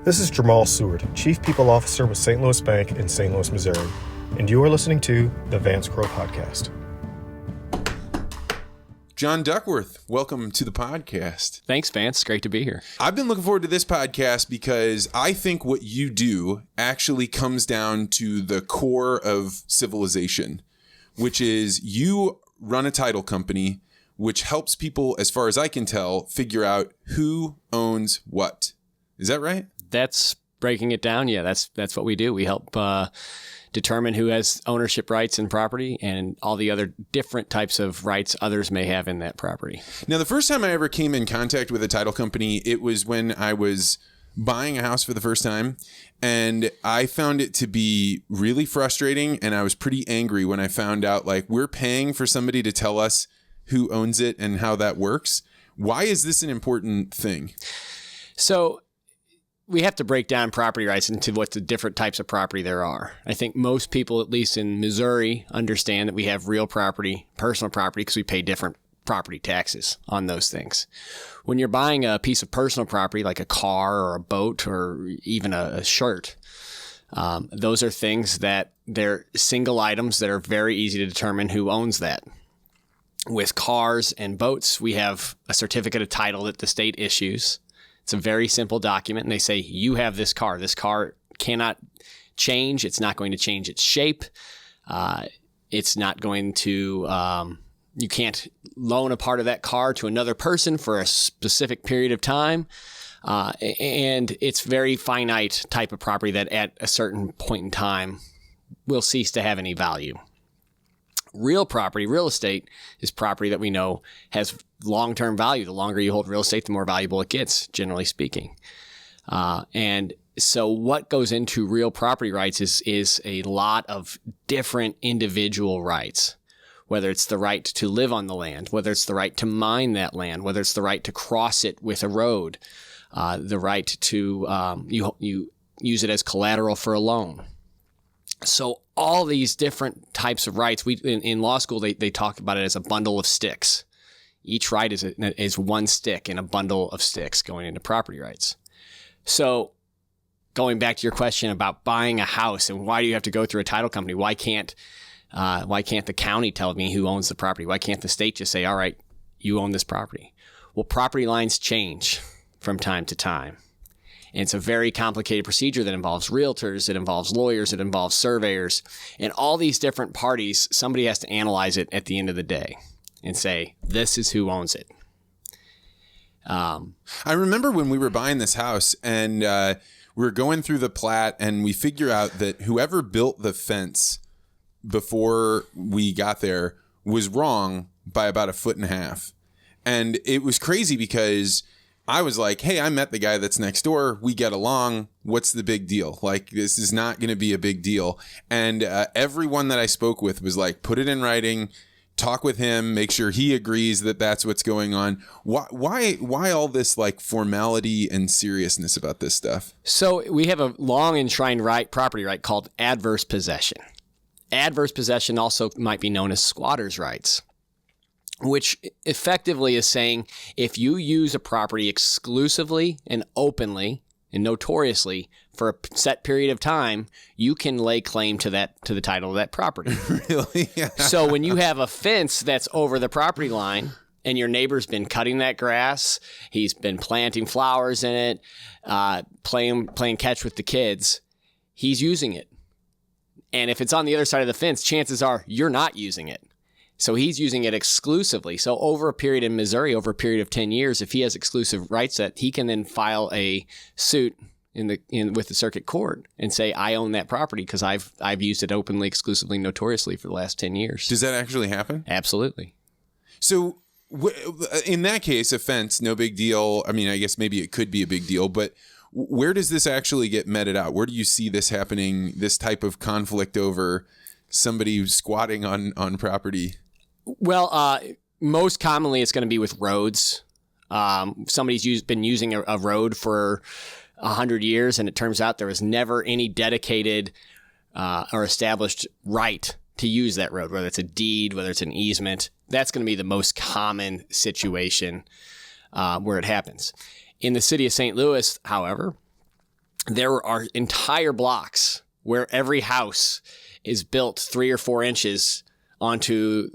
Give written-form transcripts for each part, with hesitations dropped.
This is Jamal Seward, Chief People Officer with St. Louis Bank in St. Louis, Missouri, and you are listening to the Vance Crowe Podcast. John Duckworth, welcome to the podcast. Thanks, Vance. Great to be here. I've been looking forward to this podcast because I think what you do actually comes down to the core of civilization, which is you run a title company which helps people, as far as I can tell, figure out who owns what. Is that right? That's breaking it down. Yeah, that's what we do. We help determine who has ownership rights in property and all the other different types of rights others may have in that property. Now, the first time I ever came in contact with a title company, it was when I was buying a house for the first time, and I found it to be really frustrating, and I was pretty angry when I found out, like, we're paying for somebody to tell us who owns it and how that works. Why is this an important thing? So we have to break down property rights into what the different types of property there are. I think most people, at least in Missouri, understand that we have real property, personal property, because we pay different property taxes on those things. When you're buying a piece of personal property, like a car or a boat or even a shirt, those are things that they're single items that are very easy to determine who owns that. With cars and boats, we have a certificate of title that the state issues. It's a very simple document, and they say, you have this car. This car cannot change. It's not going to change its shape. It's not going to, you can't loan a part of that car to another person for a specific period of time. And it's very finite type of property that at a certain point in time will cease to have any value. Real property, real estate, is property that we know has long-term value. The longer you hold real estate, the more valuable it gets, generally speaking. And so what goes into real property rights is a lot of different individual rights, whether it's the right to live on the land, whether it's the right to mine that land, whether it's the right to cross it with a road, the right to you use it as collateral for a loan. So all these different types of rights, in law school, they talk about it as a bundle of sticks. Each right is one stick in a bundle of sticks going into property rights. So going back to your question about buying a house and why do you have to go through a title company? Why can't the county tell me who owns the property? Why can't the state just say, all right, you own this property? Well, property lines change from time to time. And it's a very complicated procedure that involves realtors, it involves lawyers, it involves surveyors, and all these different parties. Somebody has to analyze it at the end of the day and say, this is who owns it. I remember when we were buying this house and we were going through the plat and we figure out that whoever built the fence before we got there was wrong by about 1.5 feet. And it was crazy because I was like, hey, I met the guy that's next door. We get along. What's the big deal? Like, this is not going to be a big deal. And everyone that I spoke with was like, put it in writing, talk with him, make sure he agrees that that's what's going on. Why all this like formality and seriousness about this stuff? So we have a long enshrined property right called adverse possession. Adverse possession also might be known as squatter's rights, which effectively is saying if you use a property exclusively and openly and notoriously for a set period of time, you can lay claim to the title of that property. Really? Yeah. So when you have a fence that's over the property line and your neighbor's been cutting that grass, he's been planting flowers in it, playing catch with the kids, he's using it. And if it's on the other side of the fence, chances are you're not using it. So he's using it exclusively. So over a period in Missouri, over a period of 10 years, if he has exclusive rights that he can then file a suit with the circuit court and say, I own that property because I've used it openly, exclusively, notoriously for the last 10 years. Does that actually happen? Absolutely. So in that case, offense, no big deal. I mean, I guess maybe it could be a big deal, but where does this actually get meted out? Where do you see this happening, this type of conflict over somebody squatting on property? Well, most commonly it's going to be with roads. Somebody's been using a road for 100 years, and it turns out there was never any dedicated or established right to use that road, whether it's a deed, whether it's an easement. That's going to be the most common situation where it happens. In the city of St. Louis, however, there are entire blocks where every house is built 3 or 4 inches onto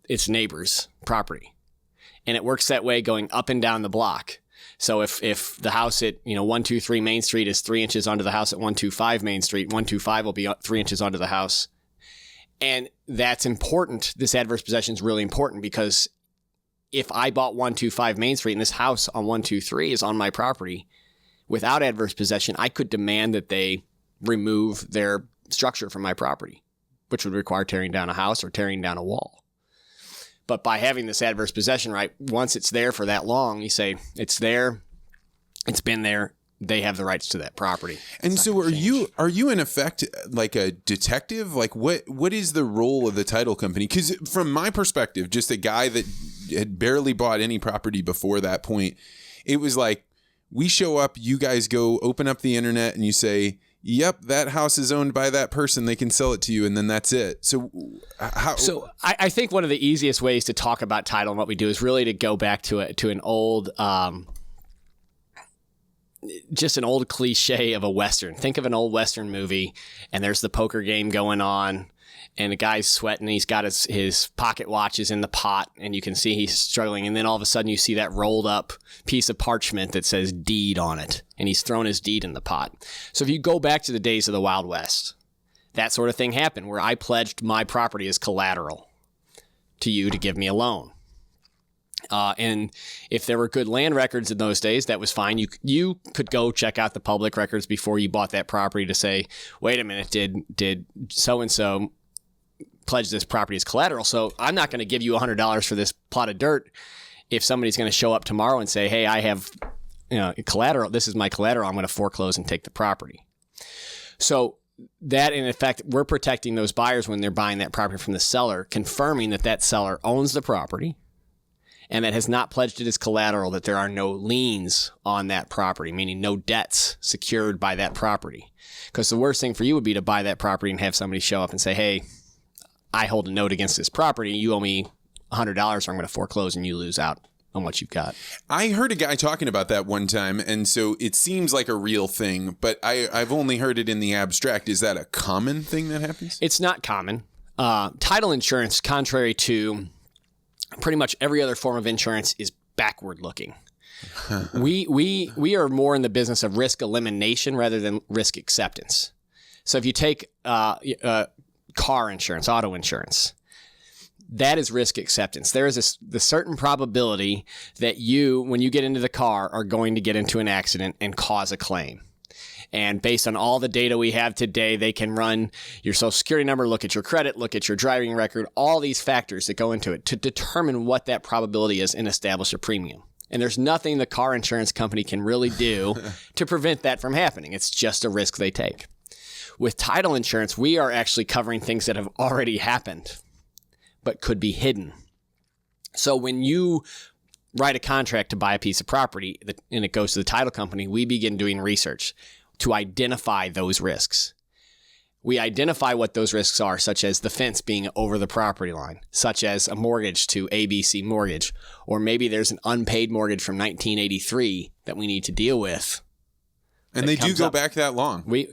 its neighbor's property. And it works that way going up and down the block. So if the house at 123 Main Street is 3 inches onto the house at 125 Main Street, 125 will be 3 inches onto the house. And that's important. This adverse possession is really important because if I bought 125 Main Street and this house on 123 is on my property, without adverse possession, I could demand that they remove their structure from my property, which would require tearing down a house or tearing down a wall. But by having this adverse possession right, once it's there for that long, you say it's there, it's been there, they have the rights to that property. And so are you in effect like a detective? Like what is the role of the title company? Because from my perspective, just a guy that had barely bought any property before that point, it was like, we show up, you guys go open up the internet and you say, yep, that house is owned by that person. They can sell it to you. And then that's it. So I think one of the easiest ways to talk about title and what we do is really to go back to an old, just an old cliche of a Western. Think of an old Western movie and there's the poker game going on and the guy's sweating. He's got his pocket watches in the pot and you can see he's struggling. And then all of a sudden you see that rolled up piece of parchment that says deed on it. And he's thrown his deed in the pot. So if you go back to the days of the Wild West, that sort of thing happened where I pledged my property as collateral to you to give me a loan. And if there were good land records in those days, that was fine. You could go check out the public records before you bought that property to say, wait a minute, did so-and-so pledge this property as collateral? So I'm not going to give you $100 for this plot of dirt if somebody's going to show up tomorrow and say, hey, I have collateral. This is my collateral. I'm going to foreclose and take the property. So that, in effect, we're protecting those buyers when they're buying that property from the seller, confirming that that seller owns the property and that has not pledged it as collateral, that there are no liens on that property, meaning no debts secured by that property. Because the worst thing for you would be to buy that property and have somebody show up and say, hey, I hold a note against this property. You owe me $100 or I'm going to foreclose and you lose out on what you've got. I heard a guy talking about that one time, and so it seems like a real thing, but I've only heard it in the abstract. Is that a common thing that happens? It's not common. Title insurance, contrary to pretty much every other form of insurance, is backward looking. We are more in the business of risk elimination rather than risk acceptance. So if you take car insurance, auto insurance, that is risk acceptance. There is the certain probability that you, when you get into the car, are going to get into an accident and cause a claim. And based on all the data we have today, they can run your social security number, look at your credit, look at your driving record, all these factors that go into it to determine what that probability is and establish a premium. And there's nothing the car insurance company can really do to prevent that from happening. It's just a risk they take. With title insurance, we are actually covering things that have already happened, but could be hidden. So when you write a contract to buy a piece of property and it goes to the title company, we begin doing research to identify those risks. We identify what those risks are, such as the fence being over the property line, such as a mortgage to ABC Mortgage, or maybe there's an unpaid mortgage from 1983 that we need to deal with. And they do go back that long. A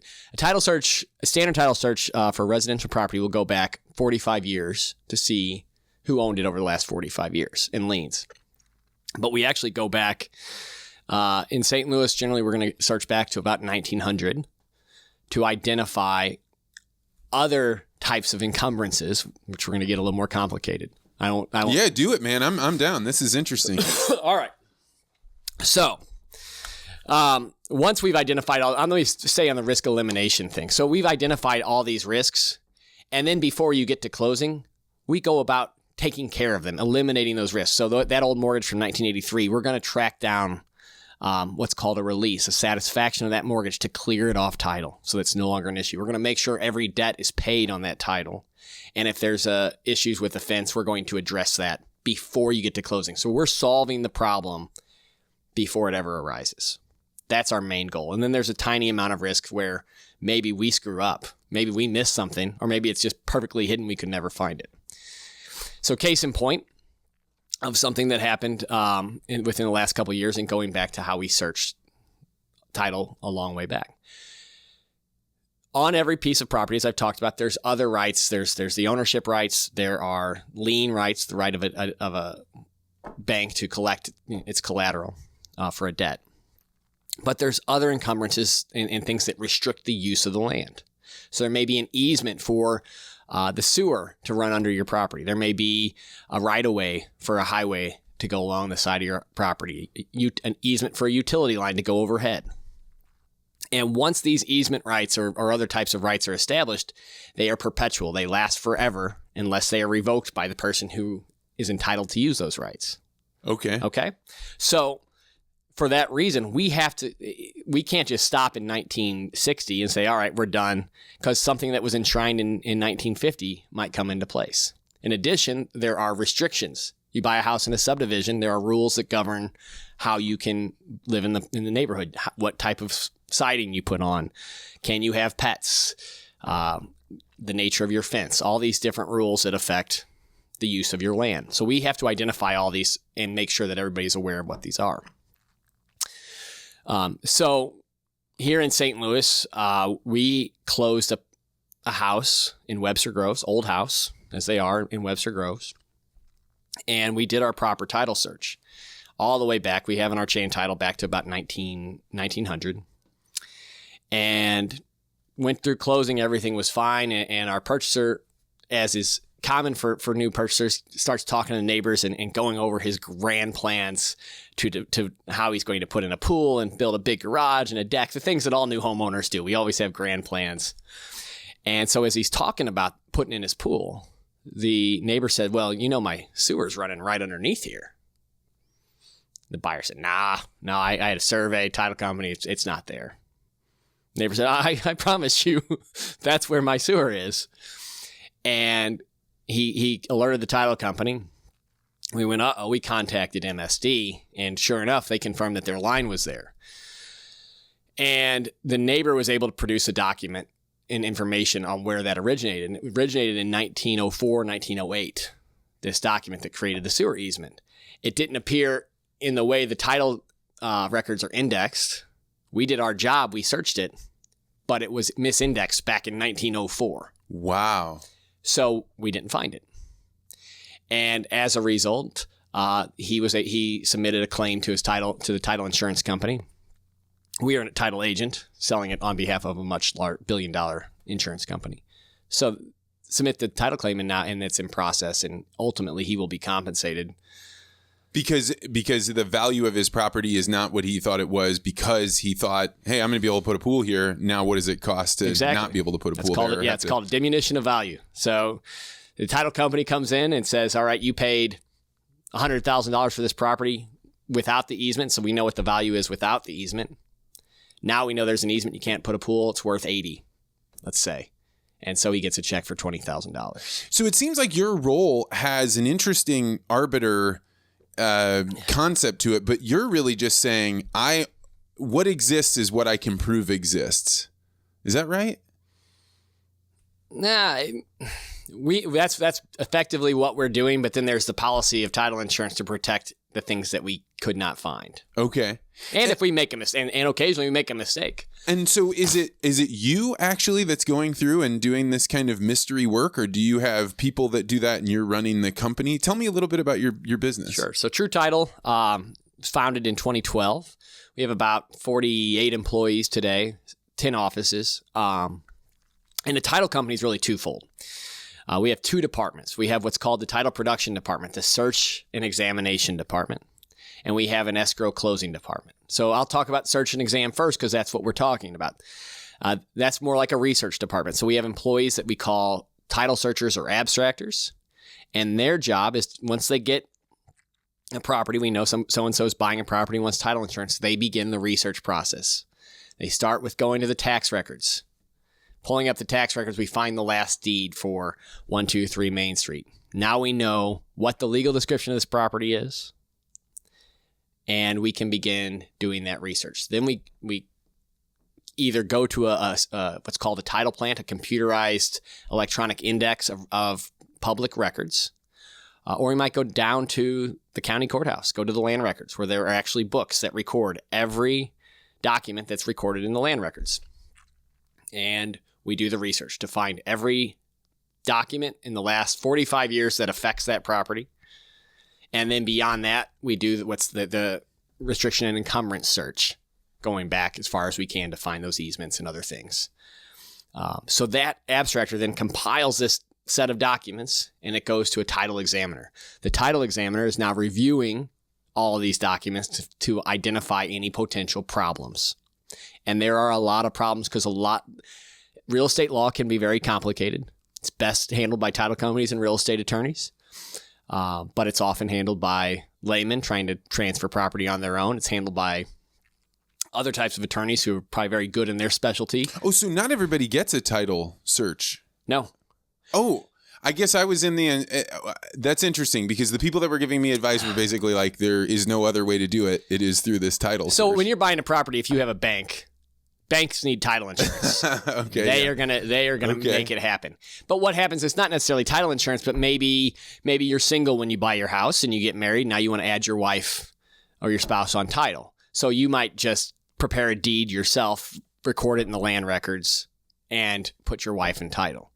standard title search for residential property will go back 45 years to see who owned it over the last 45 years in liens. But we actually go back in St. Louis. Generally, we're going to search back to about 1900 to identify other types of encumbrances, which we're going to get a little more complicated. I won't. Yeah, do it, man. I'm down. This is interesting. All right. So, once we've identified I'm going to stay on the risk elimination thing. So we've identified all these risks, and then before you get to closing, we go about taking care of them, eliminating those risks. So that old mortgage from 1983, we're going to track down what's called a release, a satisfaction of that mortgage to clear it off title so it's no longer an issue. We're going to make sure every debt is paid on that title. And if there's issues with the fence, we're going to address that before you get to closing. So we're solving the problem before it ever arises. That's our main goal. And then there's a tiny amount of risk where maybe we screw up, maybe we miss something, or maybe it's just perfectly hidden. We could never find it. So case in point of something that happened within the last couple of years and going back to how we searched title a long way back. On every piece of property, as I've talked about, there's other rights. There's the ownership rights. There are lien rights, the right of a bank to collect its collateral for a debt. But there's other encumbrances and things that restrict the use of the land. So there may be an easement for the sewer to run under your property. There may be a right-of-way for a highway to go along the side of your property, an easement for a utility line to go overhead. And once these easement rights or other types of rights are established, they are perpetual. They last forever unless they are revoked by the person who is entitled to use those rights. Okay. So for that reason, we can't just stop in 1960 and say, all right, we're done, because something that was enshrined in 1950 might come into place. In addition, there are restrictions. You buy a house in a subdivision, there are rules that govern how you can live in the neighborhood, what type of siding you put on, can you have pets, the nature of your fence, all these different rules that affect the use of your land. So we have to identify all these and make sure that everybody's aware of what these are. So here in St. Louis, we closed a house in Webster Groves, old house, as they are in Webster Groves, and we did our proper title search all the way back. We have in our chain title back to about 1900, and went through closing. Everything was fine, and our purchaser, as is common for new purchasers, starts talking to neighbors and going over his grand plans to how he's going to put in a pool and build a big garage and a deck, the things that all new homeowners do. We always have grand plans. And so as he's talking about putting in his pool, the neighbor said, well, my sewer's running right underneath here. The buyer said, no, I had a survey, title company, it's not there. Neighbor said, I promise you that's where my sewer is. And he alerted the title company. We went, we contacted MSD, and sure enough, they confirmed that their line was there. And the neighbor was able to produce a document and information on where that originated. And it originated in 1904, 1908, this document that created the sewer easement. It didn't appear in the way the title records are indexed. We did our job. We searched it, but it was misindexed back in 1904. Wow. So we didn't find it. And as a result, he submitted a claim to the title insurance company. We are a title agent selling it on behalf of a much billion-dollar insurance company. So submit the title claim, and it's in process, and ultimately he will be compensated. Because the value of his property is not what he thought it was, because he thought, hey, I'm going to be able to put a pool here. Now what does it cost to not be able to put a pool there? It's called a diminution of value. So the title company comes in and says, all right, you paid $100,000 for this property without the easement, so we know what the value is without the easement. Now we know there's an easement. You can't put a pool. It's worth $80,000, let's say. And so he gets a check for $20,000. So it seems like your role has an interesting arbiter concept to it, but you're really just saying, what exists is what I can prove exists. Is that right? Nah, that's effectively what we're doing. But then there's the policy of title insurance to protect the things that we could not find. Okay. And if we make a mistake, and occasionally we make a mistake. And so is it you actually that's going through and doing this kind of mystery work, or do you have people that do that and you're running the company? Tell me a little bit about your business. Sure. So True Title was founded in 2012. We have about 48 employees today, 10 offices. And the title company is really twofold. We have two departments. We have what's called the title production department, the search and examination department, and we have an escrow closing department. So I'll talk about search and exam first, because that's what we're talking about. That's more like a research department. So we have employees that we call title searchers or abstractors, and their job is, once they get a property, we know so-and-so is buying a property and wants title insurance, they begin the research process. They start with going to the tax records. Pulling up the tax records, we find the last deed for 123 Main Street. Now we know what the legal description of this property is, and we can begin doing that research. Then we either go to a what's called a title plant, a computerized electronic index of public records, or we might go down to the county courthouse, go to the land records, where there are actually books that record every document that's recorded in the land records. And we do the research to find every document in the last 45 years that affects that property. And then beyond that, we do what's the restriction and encumbrance search, going back as far as we can to find those easements and other things. So that abstractor then compiles this set of documents, and it goes to a title examiner. The title examiner is now reviewing all of these documents to identify any potential problems. And there are a lot of problems because real estate law can be very complicated. It's best handled by title companies and real estate attorneys, but it's often handled by laymen trying to transfer property on their own. It's handled by other types of attorneys who are probably very good in their specialty. Oh, so not everybody gets a title search. No. Oh, I guess I was in the that's interesting because the people that were giving me advice were basically like, there is no other way to do it. It is through this title So search. when you're buying a property, if you have a bank, banks need title insurance. Okay. They are gonna make it happen. But what happens is not necessarily title insurance, but maybe you're single when you buy your house and you get married. Now you want to add your wife or your spouse on title. So you might just prepare a deed yourself, record it in the land records, and put your wife in title.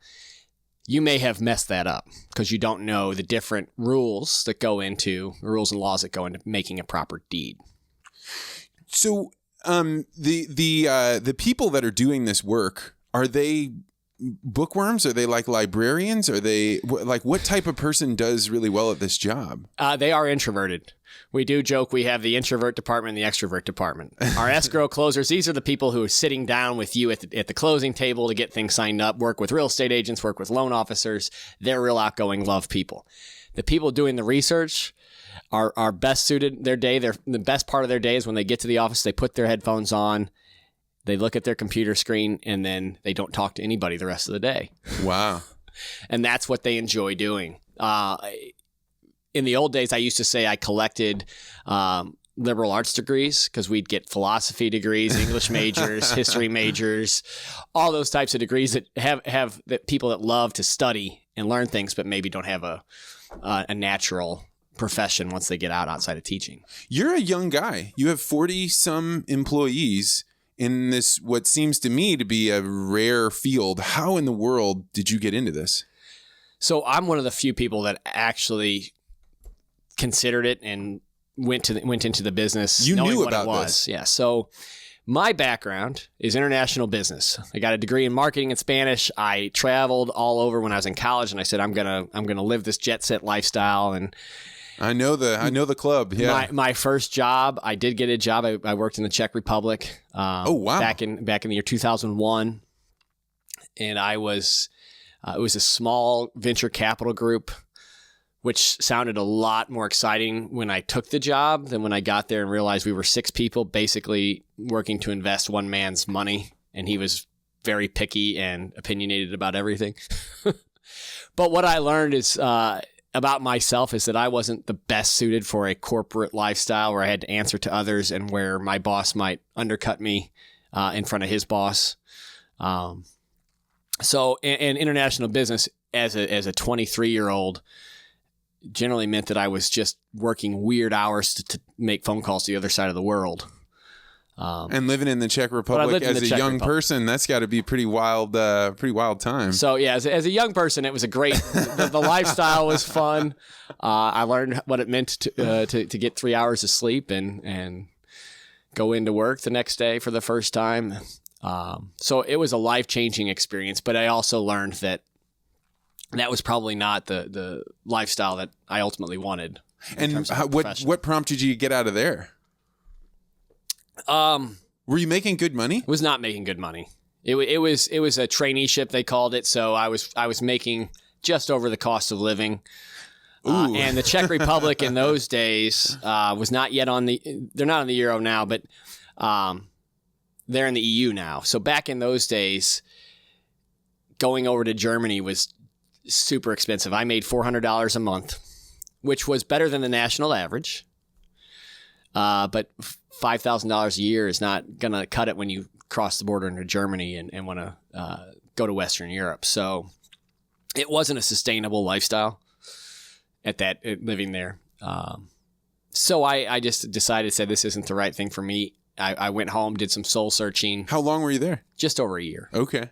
You may have messed that up because you don't know the different rules and laws that go into making a proper deed. So the people that are doing this work, are they bookworms? Are they like librarians? Are they like, what type of person does really well at this job? They are introverted. We do joke we have the introvert department and the extrovert department. Our escrow closers, these are the people who are sitting down with you at the closing table to get things signed up, work with real estate agents, work with loan officers. They're real outgoing, love people. The people doing the research are best suited their day. The best part of their day is when they get to the office, they put their headphones on, they look at their computer screen, and then they don't talk to anybody the rest of the day. Wow. And that's what they enjoy doing. In the old days, I used to say I collected liberal arts degrees because we'd get philosophy degrees, English majors, history majors, all those types of degrees that have that people that love to study and learn things, but maybe don't have a natural profession once they get outside of teaching. You're a young guy. You have 40-some employees in this, what seems to me to be a rare field. How in the world did you get into this? So I'm one of the few people that actually considered it and went into the business. You knowing knew what about it was. this. Yeah. So my background is international business. I got a degree in marketing and Spanish. I traveled all over when I was in college, and I said I'm gonna live this jet set lifestyle. And I know the club. Yeah. My first job, I did get a job. I worked in the Czech Republic. Oh wow! Back in the year 2001, and I was it was a small venture capital group, which sounded a lot more exciting when I took the job than when I got there and realized we were 6 people basically working to invest one man's money, and he was very picky and opinionated about everything. But what I learned is about myself is that I wasn't the best suited for a corporate lifestyle where I had to answer to others and where my boss might undercut me in front of his boss. So in international business, as a 23-year-old, generally meant that I was just working weird hours to make phone calls to the other side of the world. And living in the Czech Republic as a young person, that's got to be pretty wild time. So yeah, as a young person, it was a great. the lifestyle was fun. I learned what it meant to get 3 hours of sleep and go into work the next day for the first time. So it was a life-changing experience. But I also learned that was probably not the lifestyle that I ultimately wanted. And what prompted you to get out of there? Were you making good money? Was not making good money. It was a traineeship, they called it. So I was making just over the cost of living. And the Czech Republic in those days was not yet they're not on the euro now, but they're in the EU now. So back in those days, going over to Germany was super expensive. I made $400 a month, which was better than the national average. But $5,000 a year is not going to cut it when you cross the border into Germany and want to go to Western Europe. So it wasn't a sustainable lifestyle living there. So I just decided to say this isn't the right thing for me. I went home, did some soul searching. How long were you there? Just over a year. Okay.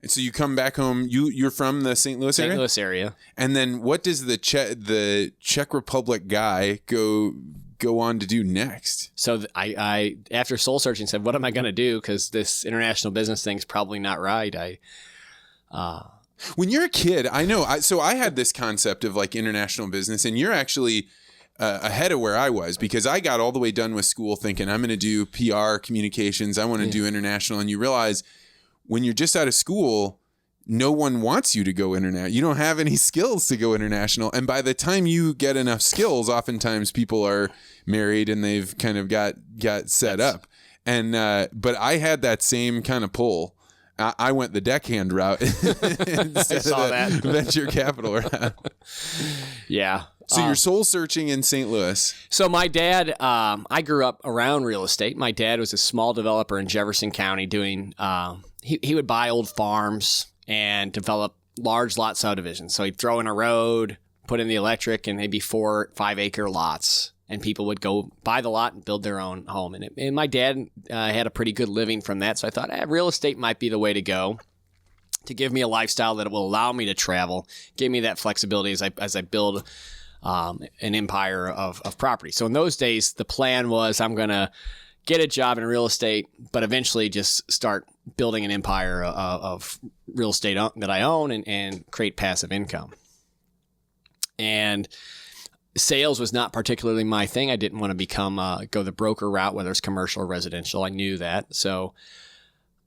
And so you come back home. You're from the St. Louis area? St. Louis area. And then what does the Czech Republic guy go on to do next? So I after soul searching said, what am I going to do? Because this international business thing's probably not right. When you're a kid, I know. So I had this concept of like international business, and you're actually ahead of where I was, because I got all the way done with school thinking I'm going to do PR communications. I want to do international. And you realize when you're just out of school, no one wants you to go international. You don't have any skills to go international. And by the time you get enough skills, oftentimes people are married and they've kind of got set up. And but I had that same kind of pull. I went the deckhand route instead I saw of that venture capital route. Yeah. So you're soul searching in St. Louis. So my dad, I grew up around real estate. My dad was a small developer in Jefferson County doing, he would buy old farms and develop large lot subdivisions. So he'd throw in a road, put in the electric, and maybe 4 5-acre lots. And people would go buy the lot and build their own home. And my dad had a pretty good living from that. So I thought real estate might be the way to go to give me a lifestyle that will allow me to travel, give me that flexibility as I build an empire of property. So in those days, the plan was I'm going to get a job in real estate, but eventually just start building an empire of real estate that I own and create passive income. And sales was not particularly my thing. I didn't want to go the broker route, whether it's commercial or residential. I knew that. So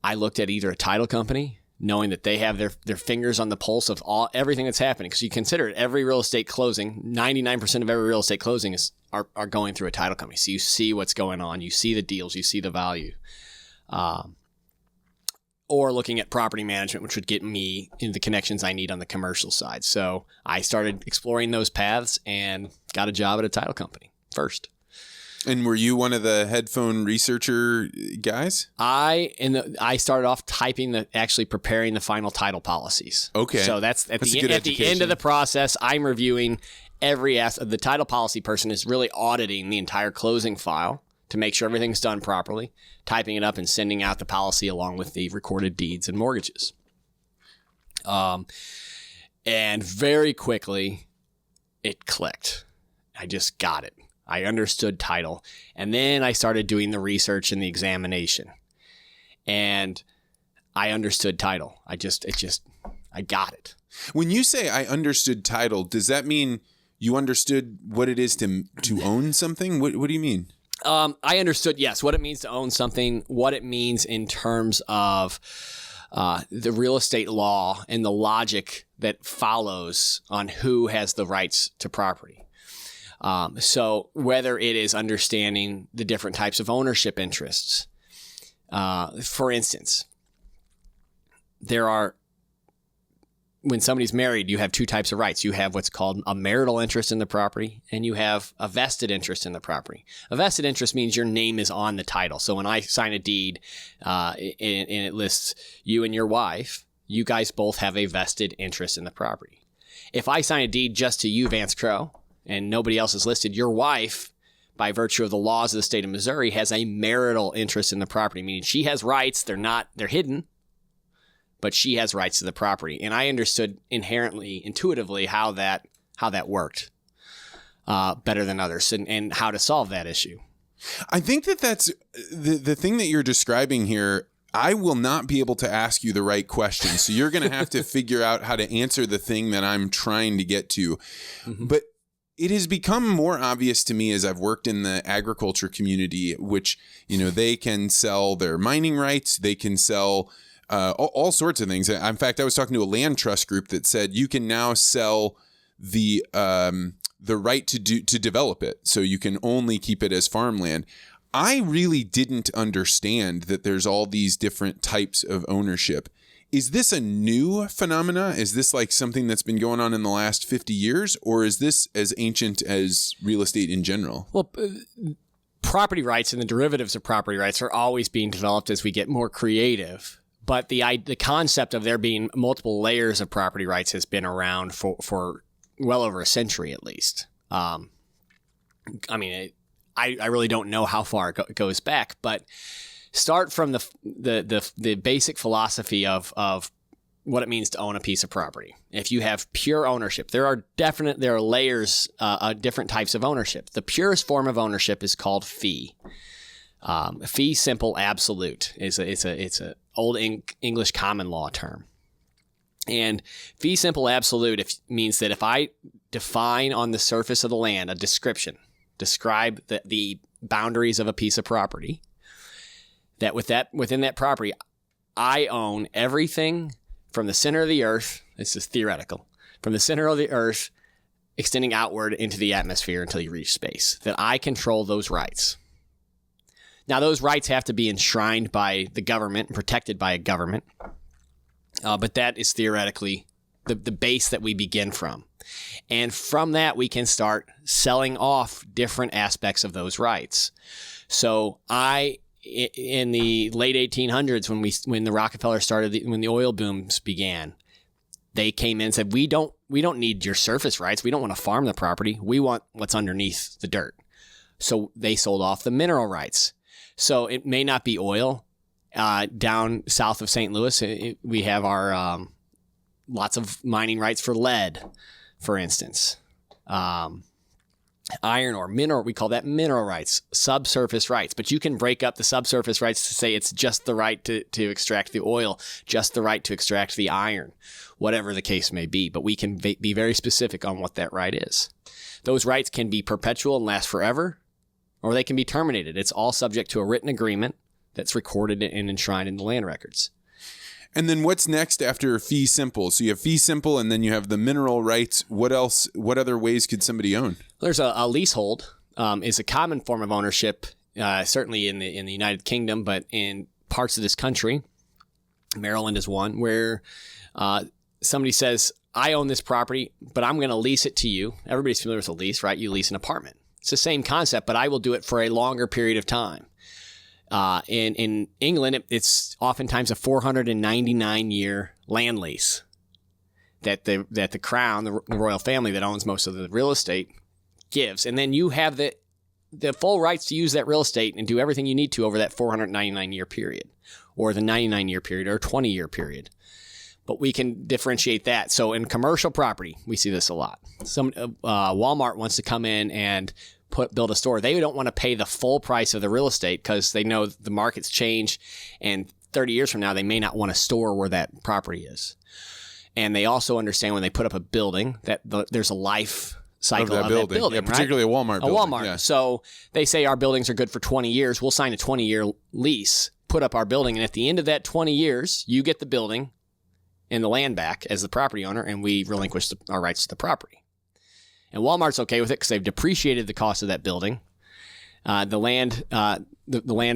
I looked at either a title company, knowing that they have their fingers on the pulse of everything that's happening. Because you consider it, every real estate closing, 99% of every real estate closing are going through a title company. So you see what's going on. You see the deals. You see the value. Or looking at property management, which would get me into the connections I need on the commercial side. So I started exploring those paths and got a job at a title company first. And were you one of the headphone researcher guys? I started off actually preparing the final title policies. Okay. So that's at the end of the process. I'm reviewing every aspect. The title policy person is really auditing the entire closing file to make sure everything's done properly, typing it up and sending out the policy along with the recorded deeds and mortgages. And very quickly, it clicked. I just got it. I understood title. And then I started doing the research and the examination. And I understood title. I got it. When you say I understood title, does that mean you understood what it is to own something? What do you mean? I understood, yes, what it means to own something, what it means in terms of the real estate law and the logic that follows on who has the rights to property. So whether it is understanding the different types of ownership interests, for instance, when somebody's married, you have 2 types of rights. You have what's called a marital interest in the property, and you have a vested interest in the property. A vested interest means your name is on the title. So when I sign a deed and it lists you and your wife, you guys both have a vested interest in the property. If I sign a deed just to you, Vance Crowe, and nobody else is listed, your wife, by virtue of the laws of the state of Missouri, has a marital interest in the property, meaning she has rights. They're hidden, but she has rights to the property. And I understood intuitively how that worked better than others and how to solve that issue. I think that's the thing that you're describing here. I will not be able to ask you the right question. So you're going to have to figure out how to answer the thing that I'm trying to get to. Mm-hmm. But it has become more obvious to me as I've worked in the agriculture community, which, they can sell their mining rights. They can sell all sorts of things. In fact, I was talking to a land trust group that said you can now sell the right to develop it, so you can only keep it as farmland. I really didn't understand that there's all these different types of ownership. Is this a new phenomena? Is this like something that's been going on in the last 50 years, or is this as ancient as real estate in general? Well, property rights and the derivatives of property rights are always being developed as we get more creative. But the concept of there being multiple layers of property rights has been around for well over a century at least. I I really don't know how far it goes back, but start from the basic philosophy of what it means to own a piece of property. If you have pure ownership, there are layers, different types of ownership. The purest form of ownership is called fee. Fee simple absolute it's a old English common law term. And fee simple absolute means that if I define on the surface of the land a description, describe the boundaries of a piece of property, that within that property, I own everything from the center of the earth. This is theoretical. From the center of the earth, extending outward into the atmosphere until you reach space. That I control those rights. Now, those rights have to be enshrined by the government and protected by a government. But that is theoretically the base that we begin from. And from that, we can start selling off different aspects of those rights. So in the late 1800s, when the Rockefeller started, when the oil booms began, they came in and said, we don't need your surface rights. We don't want to farm the property. We want what's underneath the dirt. So they sold off the mineral rights. So it may not be oil. Down south of St. Louis, we have our lots of mining rights for lead, for instance. Iron or mineral, we call that mineral rights, subsurface rights. But you can break up the subsurface rights to say it's just the right to extract the oil, just the right to extract the iron, whatever the case may be. But we can be very specific on what that right is. Those rights can be perpetual and last forever, or they can be terminated. It's all subject to a written agreement that's recorded and enshrined in the land records. And then what's next after fee simple? So you have fee simple, and then you have the mineral rights. What else? What other ways could somebody own? There's a leasehold. Is a common form of ownership, certainly in the United Kingdom, but in parts of this country, Maryland is one, where somebody says, I own this property, but I'm going to lease it to you. Everybody's familiar with a lease, right? You lease an apartment. It's the same concept, but I will do it for a longer period of time. In England, it's oftentimes a 499-year land lease that the crown, the royal family that owns most of the real estate, gives, and then you have the full rights to use that real estate and do everything you need to over that 499-year period, or the 99-year period, or 20-year period. But we can differentiate that. So in commercial property, we see this a lot. Walmart wants to come in and build a store. They don't want to pay the full price of the real estate because they know the markets change, and 30 years from now, they may not want to store where that property is. And they also understand when they put up a building that there's a life cycle of that building. Yeah, particularly right? a Walmart building. A Walmart. Yeah. So they say our buildings are good for 20 years. We'll sign a 20-year lease, put up our building, and at the end of that 20 years, you get the building and the land back as the property owner, and we relinquish our rights to the property. And Walmart's okay with it because they've depreciated the cost of that building, the land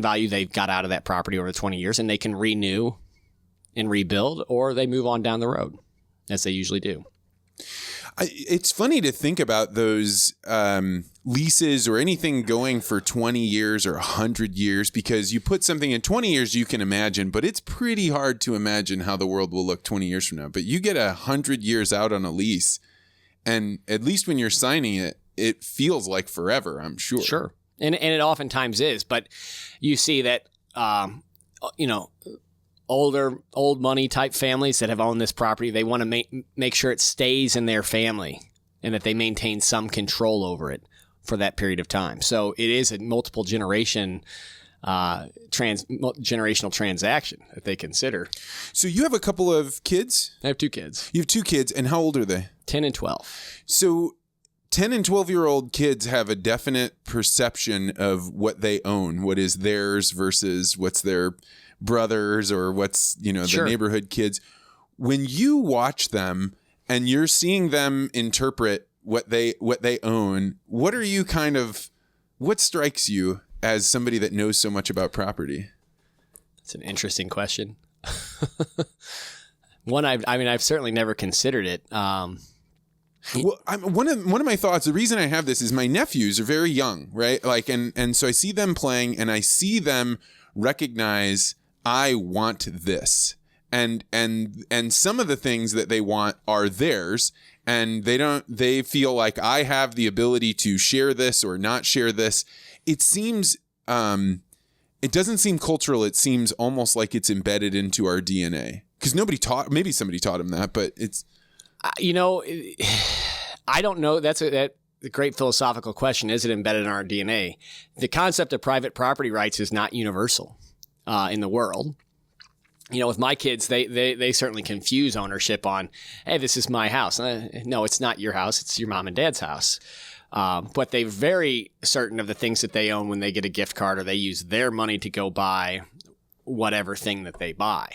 value they've got out of that property over 20 years, and they can renew and rebuild, or they move on down the road, as they usually do. It's funny to think about those leases or anything going for 20 years or 100 years, because you put something in 20 years you can imagine, but it's pretty hard to imagine how the world will look 20 years from now. But you get 100 years out on a lease, and at least when you're signing it, it feels like forever, I'm sure. Sure. And it oftentimes is, but you see that, old money type families that have owned this property, they want to make sure it stays in their family and that they maintain some control over it for that period of time. So it is a multiple generational transaction that they consider. So you have a couple of kids? I have 2 kids. You have 2 kids, and how old are they? 10 and 12. So 10 and 12-year-old kids have a definite perception of what they own, what is theirs versus what's their brothers or what's, Sure. the neighborhood kids. When you watch them and you're seeing them interpret what they own, what strikes you as somebody that knows so much about property? That's an interesting question. One I've certainly never considered it. Well, one of my thoughts, the reason I have this is my nephews are very young, right? Like, and so I see them playing and I see them recognize, I want this. And some of the things that they want are theirs, and they feel like I have the ability to share this or not share this. it seems, it doesn't seem cultural. It seems almost like it's embedded into our DNA because maybe somebody taught him that, but it's, I don't know. That's a great philosophical question. Is it embedded in our DNA? The concept of private property rights is not universal in the world. With my kids, they certainly confuse ownership on, hey, this is my house. No, it's not your house. It's your mom and dad's house. But they're very certain of the things that they own when they get a gift card or they use their money to go buy whatever thing that they buy.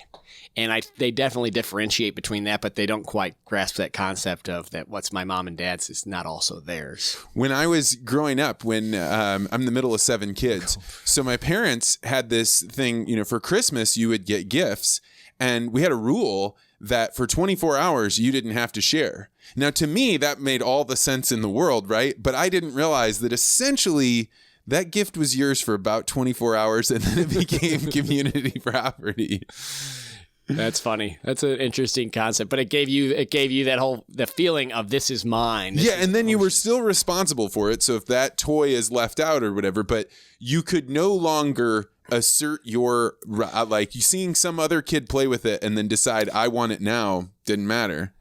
And they definitely differentiate between that, but they don't quite grasp that concept of that what's my mom and dad's is not also theirs. When I was growing up, I'm the middle of 7 kids, so my parents had this thing, for Christmas, you would get gifts, and we had a rule that for 24 hours, you didn't have to share. Now, to me, that made all the sense in the world, right? But I didn't realize that essentially that gift was yours for about 24 hours, and then it became community property. That's funny. That's an interesting concept, but it gave you the feeling of this is mine. And then you were still responsible for it. So if that toy is left out or whatever, but you could no longer assert your, like you seeing some other kid play with it and then decide I want it now. Didn't matter.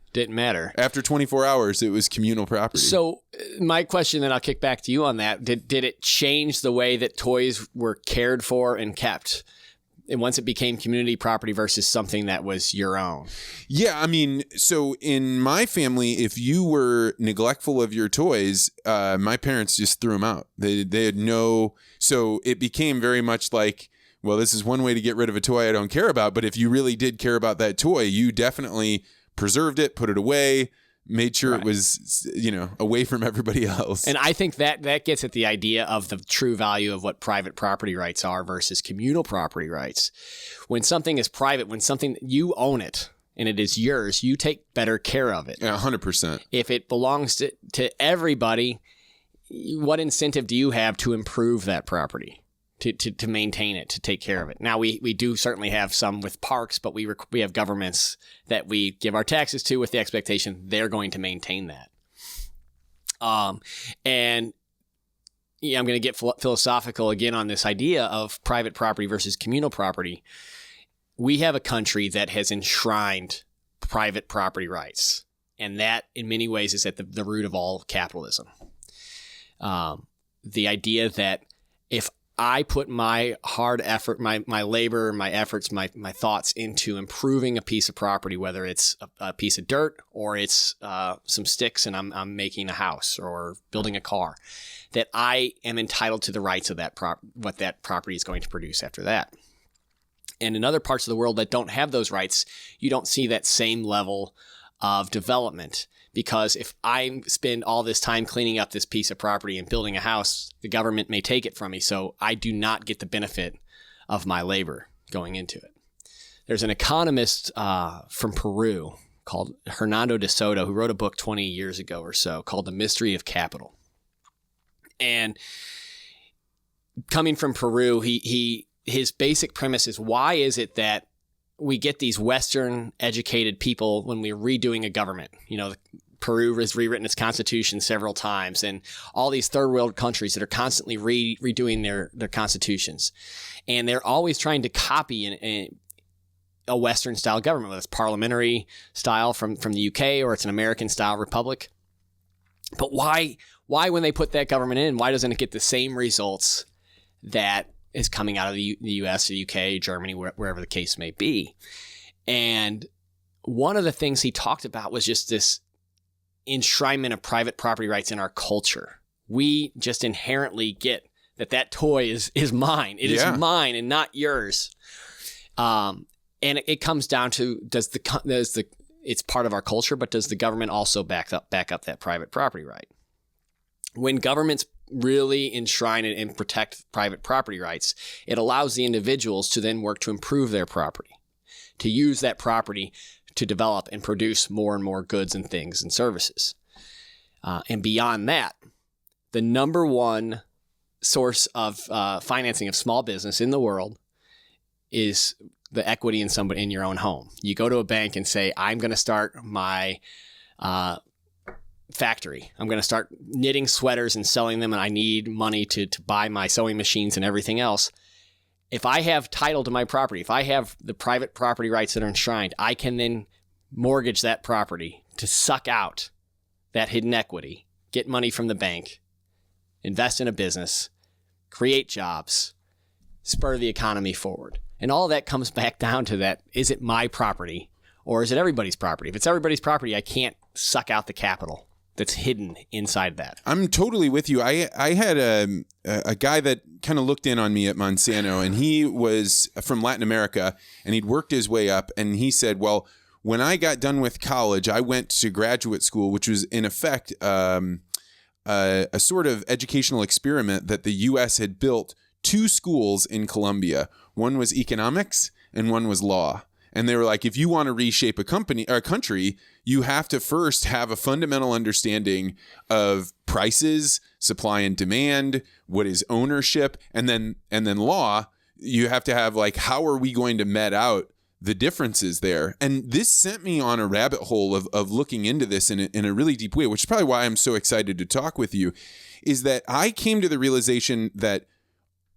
After 24 hours, it was communal property. So my question then I'll kick back to you on that. Did it change the way that toys were cared for and kept? And once it became community property versus something that was your own? Yeah, I mean, so in my family, if you were neglectful of your toys, my parents just threw them out. They had so it became very much like, well, this is one way to get rid of a toy I don't care about. But if you really did care about that toy, you definitely preserved it, put it away, made sure it was, away from everybody else. And I think that gets at the idea of the true value of what private property rights are versus communal property rights. When something is private, when something you own it and it is yours, you take better care of it. 100%. If it belongs to everybody, what incentive do you have to improve that property? To maintain it, to take care of it. Now, we do certainly have some with parks, but we have governments that we give our taxes to with the expectation they're going to maintain that. I'm going to get philosophical again on this idea of private property versus communal property. We have a country that has enshrined private property rights, and that in many ways is at the root of all capitalism. The idea that if I put my hard effort, my labor, my efforts, my thoughts into improving a piece of property, whether it's a piece of dirt or it's some sticks and I'm making a house or building a car, that I am entitled to the rights of what that property is going to produce after that. And in other parts of the world that don't have those rights, you don't see that same level of development. Because if I spend all this time cleaning up this piece of property and building a house, the government may take it from me. So I do not get the benefit of my labor going into it. There's an economist from Peru called Hernando de Soto who wrote a book 20 years ago or so called The Mystery of Capital. And coming from Peru, his basic premise is, why is it that we get these Western educated people when we're redoing a government? Peru has rewritten its constitution several times, and all these third world countries that are constantly redoing their constitutions. And they're always trying to copy a Western style government, whether it's parliamentary style from the UK or it's an American style republic. But why when they put that government in, why doesn't it get the same results that is coming out of the US, the UK, Germany, wherever the case may be? And one of the things he talked about was just this enshrinement of private property rights in our culture. We just inherently get that toy is mine. It is mine and not yours. And it comes down to, it's part of our culture, but does the government also back up that private property right? When governments really enshrine and protect private property rights, it allows the individuals to then work to improve their property, to use that property to develop and produce more and more goods and things and services. And beyond that, the number one source of financing of small business in the world is the equity in your own home. You go to a bank and say, I'm going to start my factory. I'm going to start knitting sweaters and selling them, and I need money to buy my sewing machines and everything else. If I have title to my property, if I have the private property rights that are enshrined, I can then mortgage that property to suck out that hidden equity, get money from the bank, invest in a business, create jobs, spur the economy forward. And all of that comes back down to that, is it my property or is it everybody's property? If it's everybody's property, I can't suck out the capital that's hidden inside that. I'm totally with you. I had a guy that kind of looked in on me at Monsanto, and he was from Latin America, and he'd worked his way up, and he said, well, when I got done with college, I went to graduate school, which was in effect a sort of educational experiment that the U.S. had built 2 schools in Colombia. One was economics and one was law. And they were like, if you want to reshape a country, you have to first have a fundamental understanding of prices, supply and demand, what is ownership, and then law. You have to have like, how are we going to met out the differences there? And this sent me on a rabbit hole of looking into this in a really deep way, which is probably why I'm so excited to talk with you, is that I came to the realization that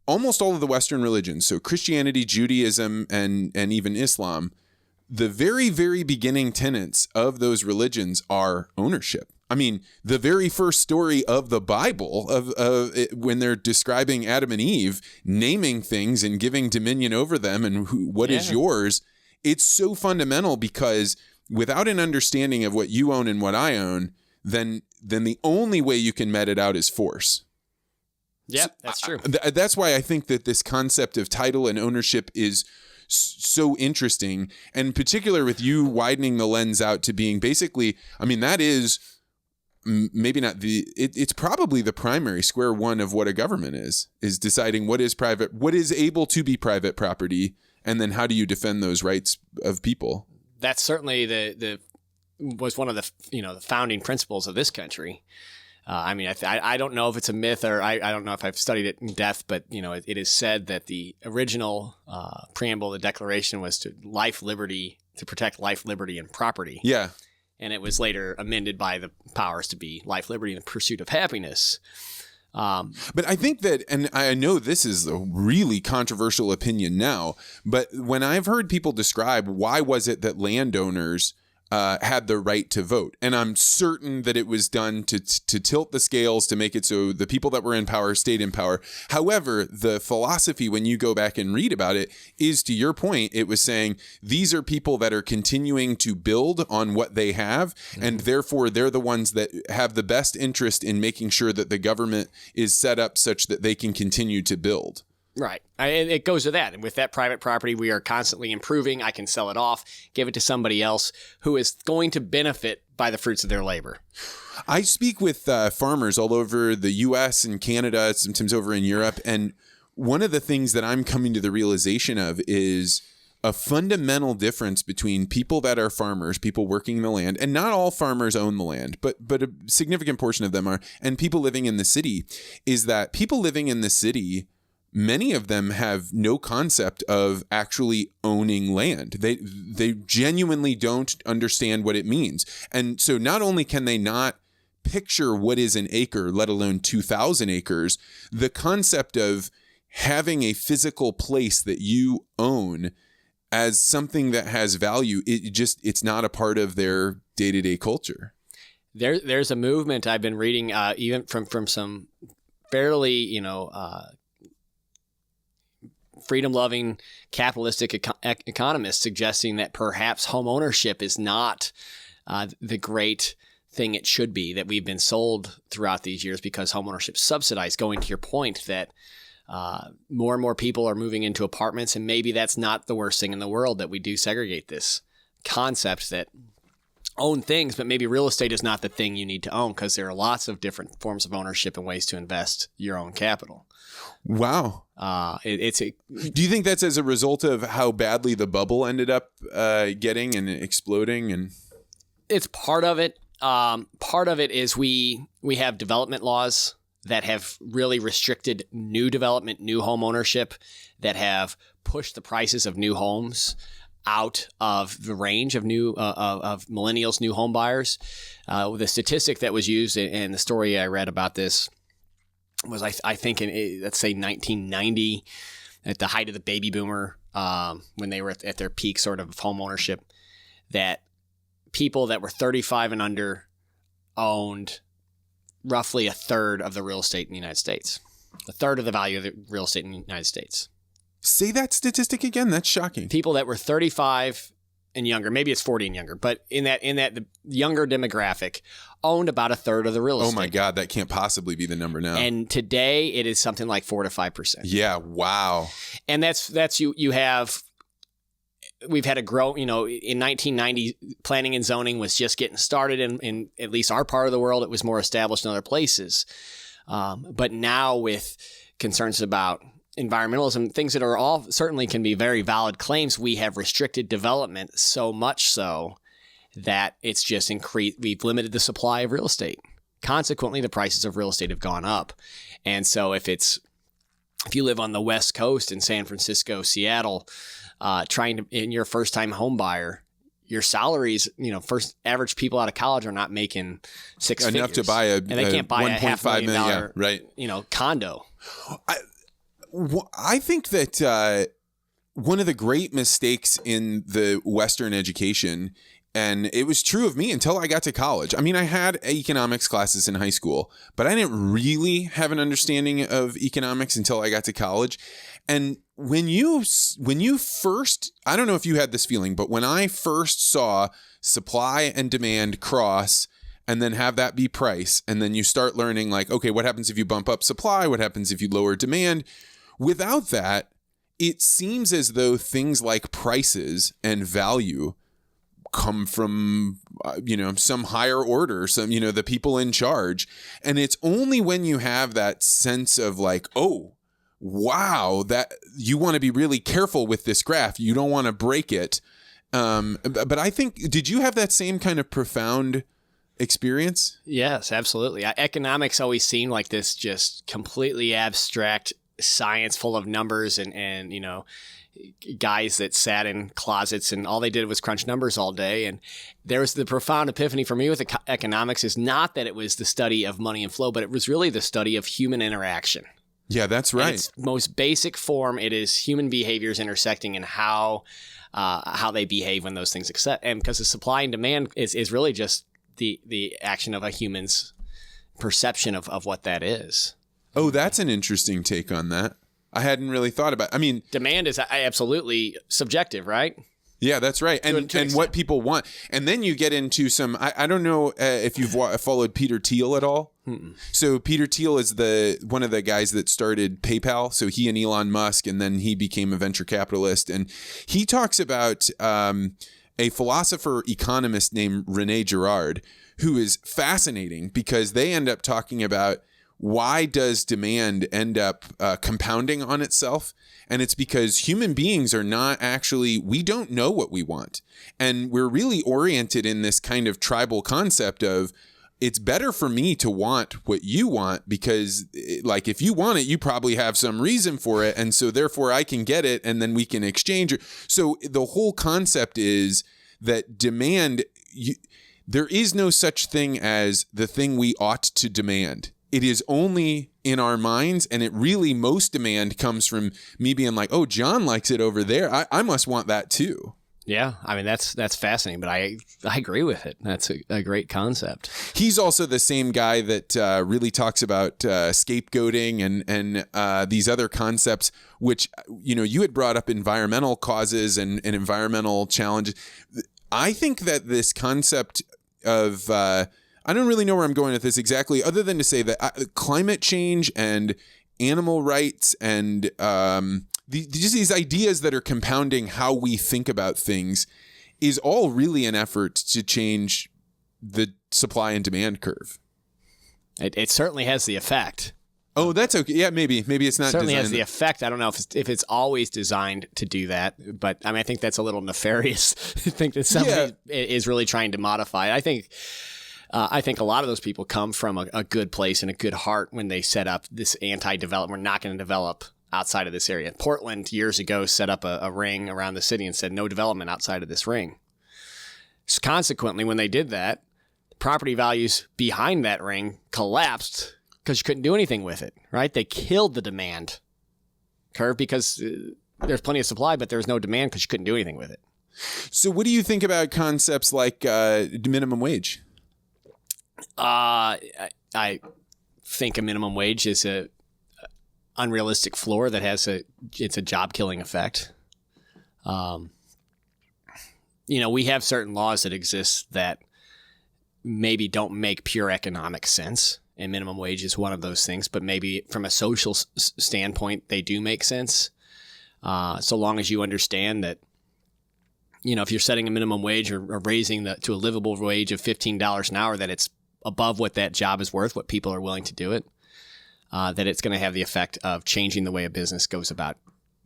almost all of the Western religions, so Christianity, Judaism, and even Islam, the very, very beginning tenets of those religions are ownership. I mean, the very first story of the Bible, when they're describing Adam and Eve, naming things and giving dominion over them and what is yours, it's so fundamental, because without an understanding of what you own and what I own, then the only way you can met it out is force. Yeah, that's true. That's why I think that this concept of title and ownership is so interesting, and in particular with you widening the lens out to being basically, I mean, that is maybe not it's probably the primary square one of what a government is deciding what is private, what is able to be private property, and then how do you defend those rights of people. That's certainly was one of the founding principles of this country. I mean, I don't know if it's a myth, or I don't know if I've studied it in depth, but it is said that the original preamble, the Declaration, was to protect life, liberty, and property. Yeah, and it was later amended by the powers to be life, liberty, and the pursuit of happiness. But I think that, and I know this is a really controversial opinion now, but when I've heard people describe why was it that landowners had the right to vote, and I'm certain that it was done to tilt the scales to make it so the people that were in power stayed in power. However, the philosophy, when you go back and read about it, is, to your point, it was saying these are people that are continuing to build on what they have, and therefore they're the ones that have the best interest in making sure that the government is set up such that they can continue to build. Right. And it goes to that. And with that private property, we are constantly improving. I can sell it off, give it to somebody else who is going to benefit by the fruits of their labor. I speak with farmers all over the U.S. and Canada, sometimes over in Europe. And one of the things that I'm coming to the realization of is a fundamental difference between people that are farmers, people working the land, and not all farmers own the land, but a significant portion of them are, and people living in the city, is that people living in the city, many of them have no concept of actually owning land. They genuinely don't understand what it means. And so not only can they not picture what is an acre, let alone 2,000 acres, the concept of having a physical place that you own as something that has value, it's not a part of their day-to-day culture. There's a movement I've been reading, even from some fairly, freedom-loving capitalistic economists, suggesting that perhaps home ownership is not the great thing it should be, that we've been sold throughout these years because home ownership is subsidized, going to your point that more and more people are moving into apartments, and maybe that's not the worst thing in the world, that we do segregate this concept that own things, but maybe real estate is not the thing you need to own, because there are lots of different forms of ownership and ways to invest your own capital. Wow. Do you think that's as a result of how badly the bubble ended up getting and exploding? And it's part of it. Part of it is we have development laws that have really restricted new development, new home ownership, that have pushed the prices of new homes out of the range of of millennials, new home buyers. The statistic that was used in the story I read about this was, I think, in, let's say 1990, at the height of the baby boomer, when they were at their peak sort of home ownership, that people that were 35 and under owned roughly a third of the real estate in the United States. A third of the value of the real estate in the United States. Say that statistic again. That's shocking. People that were 35 and younger, maybe it's 40 and younger, but in that the younger demographic owned about a third of the real estate. Oh my God, that can't possibly be the number now. And today it is something like 4 to 5%. Yeah, wow. And that's we've had a grow, in 1990, planning and zoning was just getting started in at least our part of the world. It was more established in other places. But now with concerns about environmentalism, things that are all certainly can be very valid claims, we have restricted development so much so that it's just increased. We've limited the supply of real estate. Consequently, the prices of real estate have gone up. And so if you live on the West Coast in San Francisco, Seattle, and you're a first time home buyer, your salaries, first average people out of college are not making six figures. Enough to buy and they can't buy a $500,000 yeah, right. Condo. I think that one of the great mistakes in the Western education, and it was true of me until I got to college. I mean, I had economics classes in high school, but I didn't really have an understanding of economics until I got to college. And when you first, I don't know if you had this feeling, but when I first saw supply and demand cross and then have that be price, and then you start learning like, okay, what happens if you bump up supply? What happens if you lower demand? Without that, it seems as though things like prices and value come from, some higher order, the people in charge. And it's only when you have that sense of like, oh, wow, that you want to be really careful with this graph. You don't want to break it. But I think, did you have that same kind of profound experience? Yes, absolutely. Economics always seemed like this just completely abstract science full of numbers and guys that sat in closets and all they did was crunch numbers all day. And there was the profound epiphany for me with economics is not that it was the study of money and flow, but it was really the study of human interaction. Yeah, that's right. In its most basic form, it is human behaviors intersecting and how they behave when those things accept. And because the supply and demand is really just the action of a human's perception of what that is. Oh, that's an interesting take on that. I hadn't really thought about it. I mean, demand is absolutely subjective, right? Yeah, that's right. And what people want. And then you get into some, I don't know if you've followed Peter Thiel at all. Mm-mm. So Peter Thiel is one of the guys that started PayPal. So he and Elon Musk, and then he became a venture capitalist. And he talks about a philosopher economist named Rene Girard, who is fascinating because they end up talking about why does demand end up compounding on itself? And it's because human beings are not actually, we don't know what we want. And we're really oriented in this kind of tribal concept of it's better for me to want what you want because like if you want it, you probably have some reason for it. And so therefore I can get it and then we can exchange it. So the whole concept is that demand, there is no such thing as the thing we ought to demand. It is only in our minds, and it really, most demand comes from me being like, oh, John likes it over there. I must want that too. Yeah, I mean, that's fascinating, but I agree with it. That's a great concept. He's also the same guy that really talks about scapegoating and these other concepts, which, you had brought up environmental causes and environmental challenges. I think that this concept of I don't really know where I'm going with this exactly, other than to say that climate change and animal rights and just these ideas that are compounding how we think about things is all really an effort to change the supply and demand curve. It certainly has the effect. Oh, that's okay. Yeah, maybe it's not. It certainly has the effect. I don't know if it's always designed to do that, but I mean, I think that's a little nefarious to think that somebody is really trying to modify. I think a lot of those people come from a good place and a good heart when they set up this anti-development. We're not going to develop outside of this area. Portland years ago set up a ring around the city and said no development outside of this ring. So consequently, when they did that, property values behind that ring collapsed because you couldn't do anything with it, right? They killed the demand curve because there's plenty of supply, but there's no demand because you couldn't do anything with it. So what do you think about concepts like minimum wage? I think a minimum wage is a unrealistic floor that has it's a job killing effect. We have certain laws that exist that maybe don't make pure economic sense, and minimum wage is one of those things, but maybe from a social standpoint, they do make sense. So long as you understand that, if you're setting a minimum wage or raising to a livable wage of $15 an hour, that it's above what that job is worth, what people are willing to do it, that it's going to have the effect of changing the way a business goes about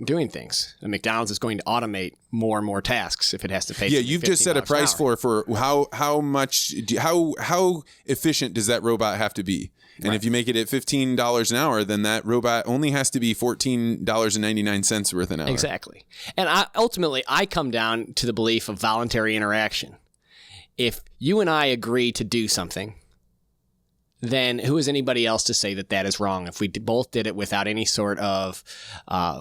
doing things. And McDonald's is going to automate more and more tasks if it has to pay. Yeah, you've just set a price floor for how much, how efficient does that robot have to be? And if you make it at $15 an hour, then that robot only has to be $14.99 worth an hour. Exactly. And ultimately, I come down to the belief of voluntary interaction. If you and I agree to do something, then who is anybody else to say that that is wrong? If we both did it without any sort of,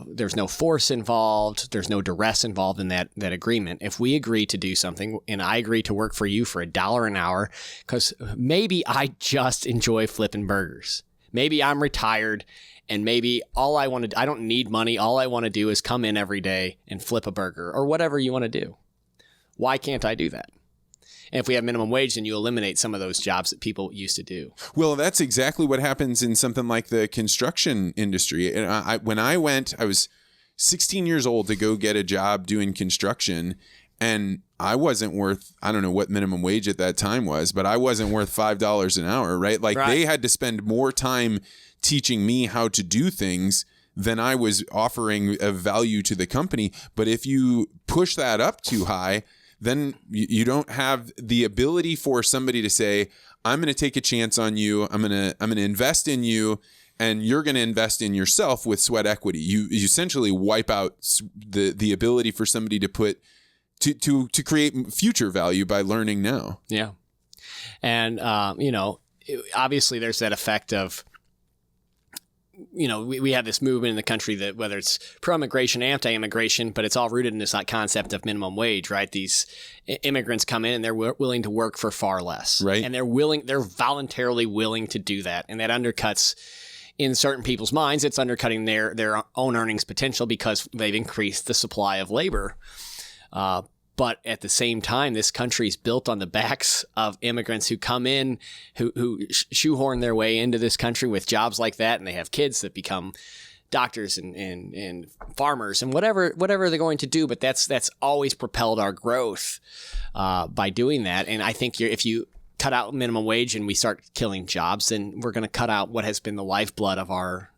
there's no force involved, there's no duress involved in that agreement. If we agree to do something and I agree to work for you for $1 an hour, because maybe I just enjoy flipping burgers. Maybe I'm retired and maybe I don't need money. All I want to do is come in every day and flip a burger or whatever you want to do. Why can't I do that? And if we have minimum wage, then you eliminate some of those jobs that people used to do. Well, that's exactly what happens in something like the construction industry. And when I was 16 years old to go get a job doing construction, and I wasn't worth, I don't know what minimum wage at that time was, but I wasn't worth $5 an hour, right? They had to spend more time teaching me how to do things than I was offering of value to the company. But if you push that up too high, then you don't have the ability for somebody to say, I'm going to take a chance on you. I'm going to invest in you, and you're going to invest in yourself with sweat equity. You essentially wipe out the ability for somebody to to create future value by learning now. Yeah. And, obviously there's that effect of, we have this movement in the country that whether it's pro-immigration, anti-immigration, but it's all rooted in this concept of minimum wage, right? These immigrants come in and they're willing to work for far less, right? And they're voluntarily willing to do that. And that undercuts, in certain people's minds, it's undercutting their own earnings potential because they've increased the supply of labor. But at the same time, this country is built on the backs of immigrants who come in, who shoehorn their way into this country with jobs like that, and they have kids that become doctors and farmers and whatever they're going to do. But that's always propelled our growth by doing that. And I think if you cut out minimum wage and we start killing jobs, then we're going to cut out what has been the lifeblood of our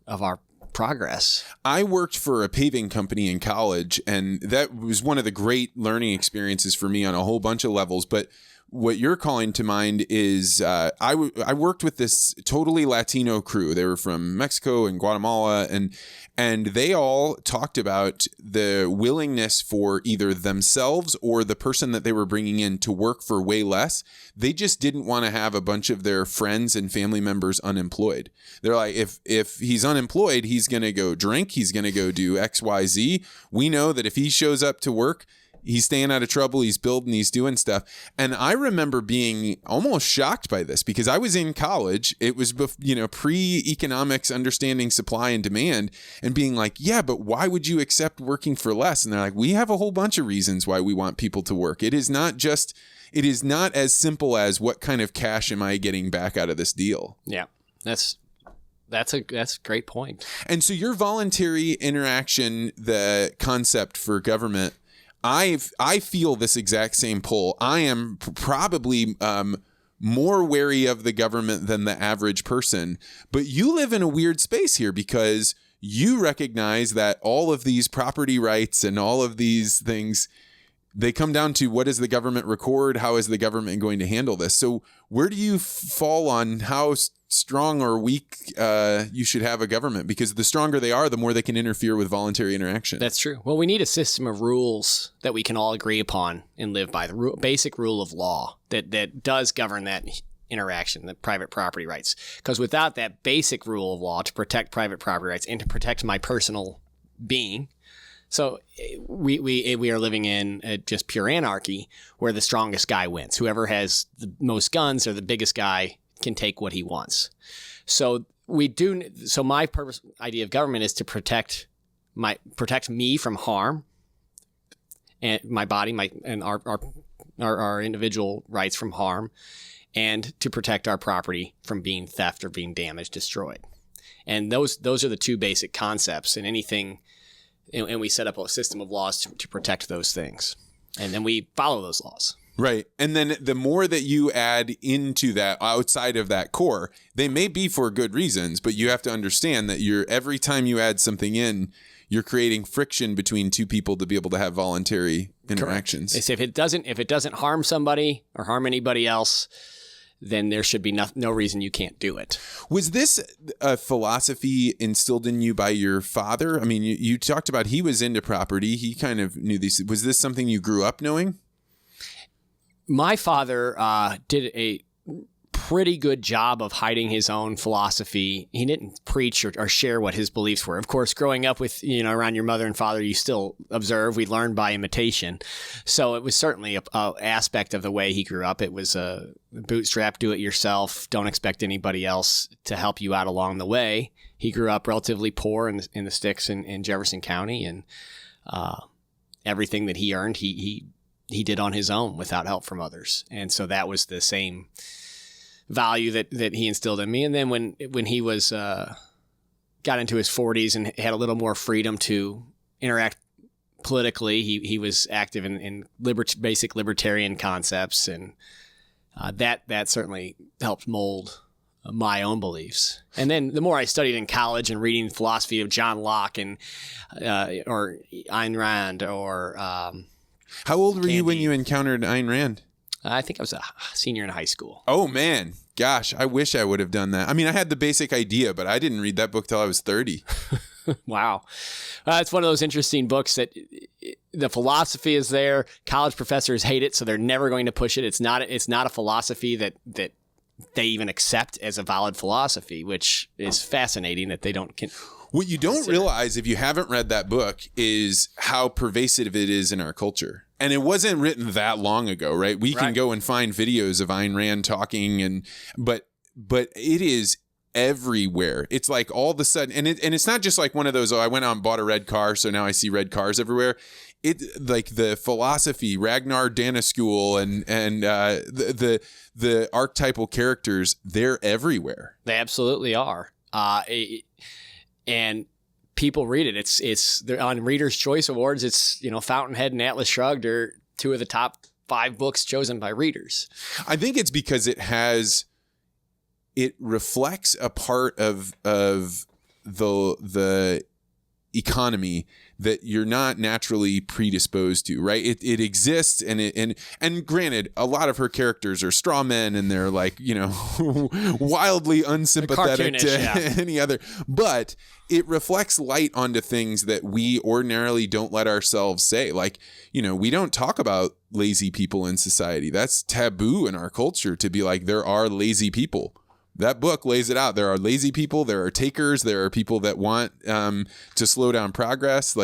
progress. I worked for a paving company in college, and that was one of the great learning experiences for me on a whole bunch of levels. But what you're calling to mind is I worked with this totally Latino crew. They were from Mexico and Guatemala, and they all talked about the willingness for either themselves or the person that they were bringing in to work for way less. They just didn't want to have a bunch of their friends and family members unemployed. They're like, if he's unemployed, he's going to go drink. He's going to go do X, Y, Z. We know that if he shows up to work, he's staying out of trouble, he's building, he's doing stuff. And I remember being almost shocked by this because I was in college. It was, pre-economics, understanding supply and demand, and being like, yeah, but why would you accept working for less? And they're like, we have a whole bunch of reasons why we want people to work. It is not as simple as what kind of cash am I getting back out of this deal? Yeah, that's a great point. And so your voluntary interaction, the concept for government, I feel this exact same pull. I am probably more wary of the government than the average person, but you live in a weird space here because you recognize that all of these property rights and all of these things, they come down to, what does the government record? How is the government going to handle this? So where do you fall on how strong or weak you should have a government? Because the stronger they are, the more they can interfere with voluntary interaction. That's true. Well, we need a system of rules that we can all agree upon and live by. The basic rule of law that does govern that interaction, the private property rights. Because without that basic rule of law to protect private property rights and to protect my personal being, so we are living in just pure anarchy where the strongest guy wins. Whoever has the most guns or the biggest guy can take what he wants. So my idea of government is to protect me from harm, and my body, and our individual rights from harm, and to protect our property from being theft or being damaged, destroyed. And those are the two basic concepts in anything. And we set up a system of laws to protect those things. And then we follow those laws. Right. And then the more that you add into that outside of that core, they may be for good reasons, but you have to understand that every time you add something in, you're creating friction between two people to be able to have voluntary interactions. Correct. If it doesn't harm somebody or harm anybody else, then there should be no reason you can't do it. Was this a philosophy instilled in you by your father? I mean, you talked about he was into property. He kind of knew these. Was this something you grew up knowing? My father did a pretty good job of hiding his own philosophy. He didn't preach or share what his beliefs were. Of course, growing up with, around your mother and father, you still observe. We learn by imitation. So it was certainly a aspect of the way he grew up. It was a bootstrap, do it yourself. Don't expect anybody else to help you out along the way. He grew up relatively poor in the sticks in Jefferson County, and everything that he earned, he did on his own without help from others. And so that was the same value that he instilled in me. And then when he was got into his 40s and had a little more freedom to interact politically, he was active in basic libertarian concepts, and that certainly helped mold my own beliefs. And then the more I studied in college and reading philosophy of John Locke and or Ayn Rand or how old were you when you encountered Ayn Rand? I think I was a senior in high school. Oh, man. Gosh, I wish I would have done that. I mean, I had the basic idea, but I didn't read that book till I was 30. Wow. It's one of those interesting books that the philosophy is there. College professors hate it, so they're never going to push it. It's not a philosophy that they even accept as a valid philosophy, which is fascinating that they don't. What you don't realize if you haven't read that book is how pervasive it is in our culture. And it wasn't written that long ago, right? We can go and find videos of Ayn Rand talking, but it is everywhere. It's like all of a sudden, and it's not just like one of those, I went out and bought a red car, so now I see red cars everywhere. It like the philosophy, Ragnar Daneskul and the archetypal characters, they're everywhere. They absolutely are. And people read it. It's they're on Reader's Choice Awards. It's, Fountainhead and Atlas Shrugged are two of the top 5 books chosen by readers. I think it's because it reflects a part of the economy that you're not naturally predisposed to, right? It exists, and granted, a lot of her characters are straw men, and they're like, wildly unsympathetic to any other. But it reflects light onto things that we ordinarily don't let ourselves say. Like, we don't talk about lazy people in society. That's taboo in our culture to be like, there are lazy people. That book lays it out. There are lazy people. There are takers. There are people that want to slow down progress.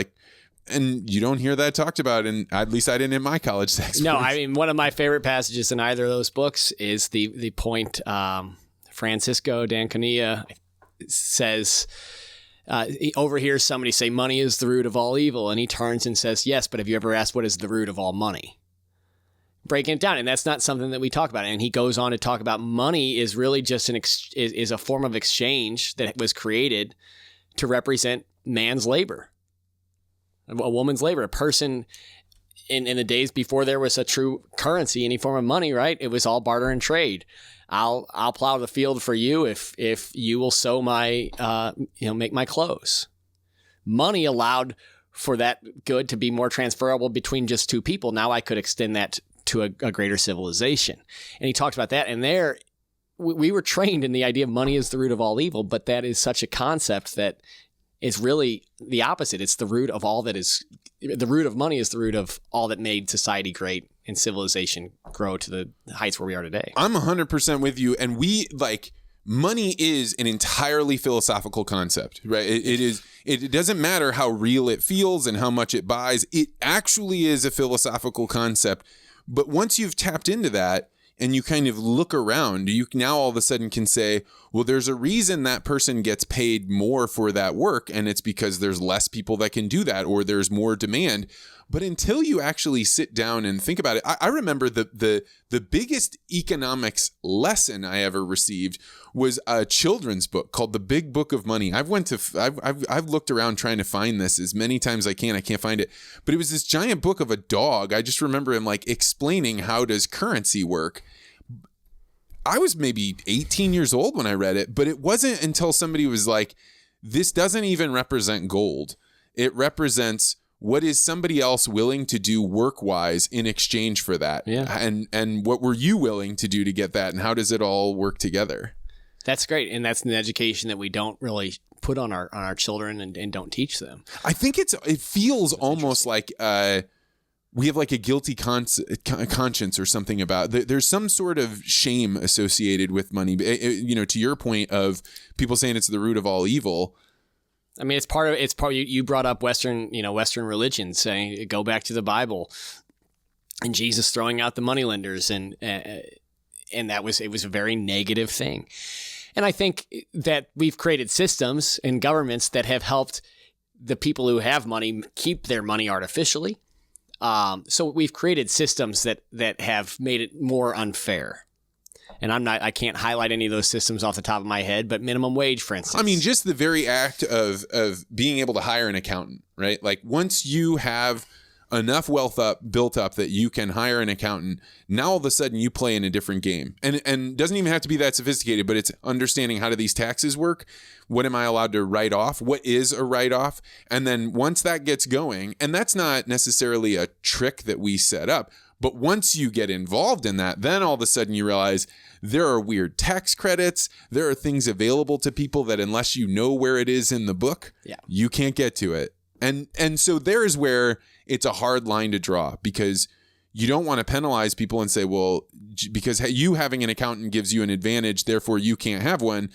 And you don't hear that talked about. And at least I didn't in my college textbooks. No, I mean, one of my favorite passages in either of those books is the point Francisco D'Anconia says. He overhears somebody say, money is the root of all evil. And he turns and says, yes, but have you ever asked what is the root of all money? Breaking it down. And that's not something that we talk about. And he goes on to talk about money is really just is a form of exchange that was created to represent man's labor, a woman's labor. A person in the days before there was a true currency, any form of money, right? It was all barter and trade. I'll plow the field for you if you will sew my, make my clothes. Money allowed for that good to be more transferable between just two people, now I could extend that to a greater civilization. And he talked about that. And there, we were trained in the idea of money is the root of all evil, but that is such a concept that is really the opposite. It's the root of all that is, the root of money is the root of all that made society great and civilization grow to the heights where we are today. I'm 100% with you. And money is an entirely philosophical concept, right? It doesn't matter how real it feels and how much it buys. It actually is a philosophical concept. But once you've tapped into that and you kind of look around, you now all of a sudden can say, well, there's a reason that person gets paid more for that work. And it's because there's less people that can do that, or there's more demand. But until you actually sit down and think about it, I remember the biggest economics lesson I ever received was a children's book called The Big Book of Money. I've looked around trying to find this as many times as I can. I can't find it. But it was this giant book of a dog. I just remember him explaining how does currency work. I was maybe 18 years old when I read it, but it wasn't until somebody was like, this doesn't even represent gold. It represents what is somebody else willing to do work-wise in exchange for that? Yeah. And what were you willing to do to get that? And how does it all work together? That's great. And that's an education that we don't really put on our children and don't teach them. I think it feels almost like we have a guilty conscience or something about it. There's some sort of shame associated with money. To your point of people saying it's the root of all evil. I mean, it's part of you brought up Western religion, saying go back to the Bible and Jesus throwing out the moneylenders, and it was a very negative thing. And I think that we've created systems and governments that have helped the people who have money keep their money artificially. So we've created systems that have made it more unfair. And I can't highlight any of those systems off the top of my head, but minimum wage, for instance. I mean, just the very act of being able to hire an accountant, right? Once you have enough wealth built up that you can hire an accountant, now all of a sudden you play in a different game. And doesn't even have to be that sophisticated, but it's understanding how do these taxes work? What am I allowed to write off? What is a write-off? And then once that gets going, and that's not necessarily a trick that we set up, but once you get involved in that, then all of a sudden you realize there are weird tax credits. There are things available to people that unless you know where it is in the book, you can't get to it. And so there's where it's a hard line to draw, because you don't want to penalize people and say, well, because you having an accountant gives you an advantage, therefore you can't have one,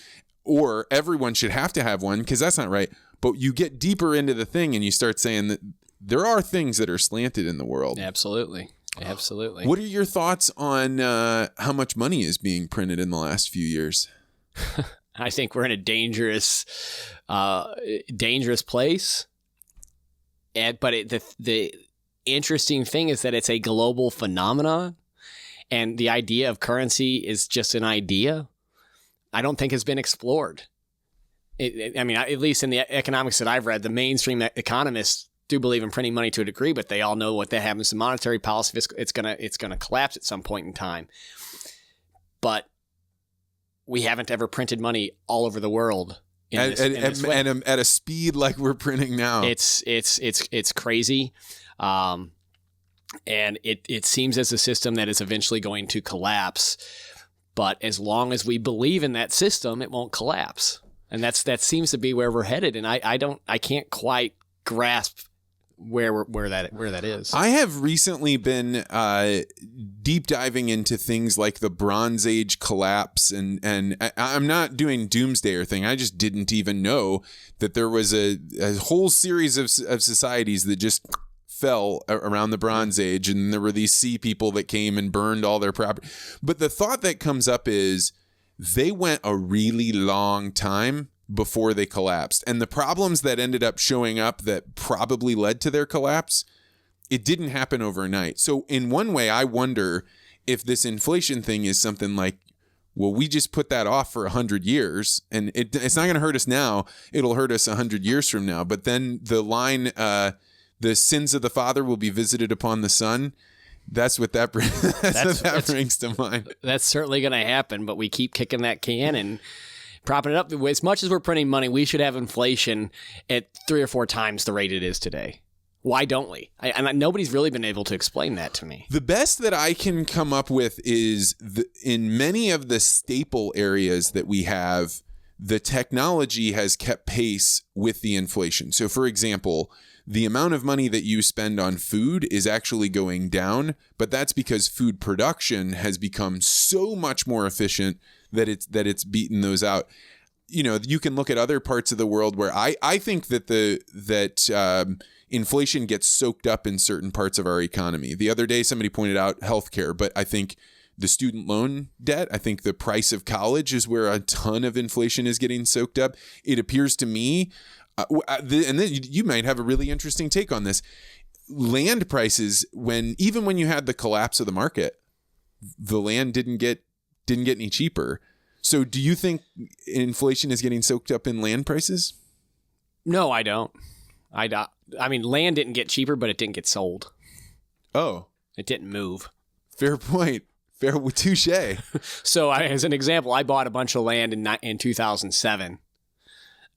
or everyone should have to have one, because that's not right. But you get deeper into the thing and you start saying that there are things that are slanted in the world. Absolutely. Absolutely. What are your thoughts on how much money is being printed in the last few years? I think we're in a dangerous place. But the interesting thing is that it's a global phenomenon, and the idea of currency is just an idea. I don't think has been explored. At least in the economics that I've read, the mainstream economists do believe in printing money to a degree, but they all know what that happens to monetary policy. It's gonna collapse at some point in time. But we haven't ever printed money all over the world in this way. And at a speed like we're printing now. It's crazy. And it seems as a system that is eventually going to collapse. But as long as we believe in that system, it won't collapse. And that seems to be where we're headed. And I can't quite grasp where that is. I have recently been deep diving into things like the Bronze Age collapse, and I'm not doing doomsday or thing. I just didn't even know that there was a whole series of societies that just fell around the Bronze Age, and there were these sea people that came and burned all their property. But the thought that comes up is they went a really long time before they collapsed. And the problems that ended up showing up that probably led to their collapse, it didn't happen overnight. So in one way, I wonder if this inflation thing is something like, well, we just put that off for 100 years and it's not going to hurt us now. It'll hurt us 100 years from now. But then the line, the sins of the father will be visited upon the son. That's what that brings to mind. That's certainly going to happen, but we keep kicking that can and propping it up. As much as we're printing money, we should have inflation at 3 or 4 times the rate it is today. Why don't we? Nobody's really been able to explain that to me. The best that I can come up with is in many of the staple areas that we have, the technology has kept pace with the inflation. So, for example, the amount of money that you spend on food is actually going down, but that's because food production has become so much more efficient that it's beaten those out. You know, you can look at other parts of the world where I think that inflation gets soaked up in certain parts of our economy. The other day, somebody pointed out healthcare, but I think the student loan debt, I think the price of college is where a ton of inflation is getting soaked up. It appears to me, and then you might have a really interesting take on this. Land prices, even when you had the collapse of the market, the land didn't get any cheaper. So do you think inflation is getting soaked up in land prices? No, I don't. I mean, land didn't get cheaper, but it didn't get sold. Oh. It didn't move. Fair point. Fair, touche. So as an example, I bought a bunch of land in 2007,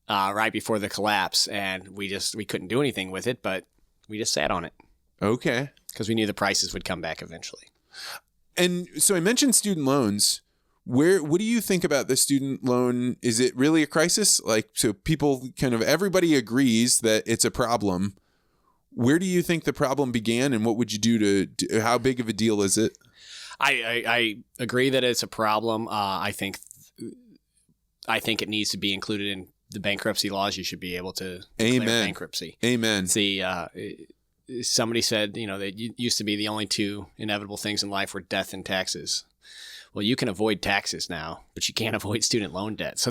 right before the collapse, and we couldn't do anything with it, but we just sat on it. Okay. Because we knew the prices would come back eventually. And so I mentioned student loans. What do you think about the student loan? Is it really a crisis? Like, so people everybody agrees that it's a problem. Where do you think the problem began, and what would you do to how big of a deal is it? I agree that it's a problem. I think it needs to be included in the bankruptcy laws. You should be able to declare bankruptcy. Amen. See, somebody said, that used to be the only two inevitable things in life were death and taxes. Well, you can avoid taxes now, but you can't avoid student loan debt. So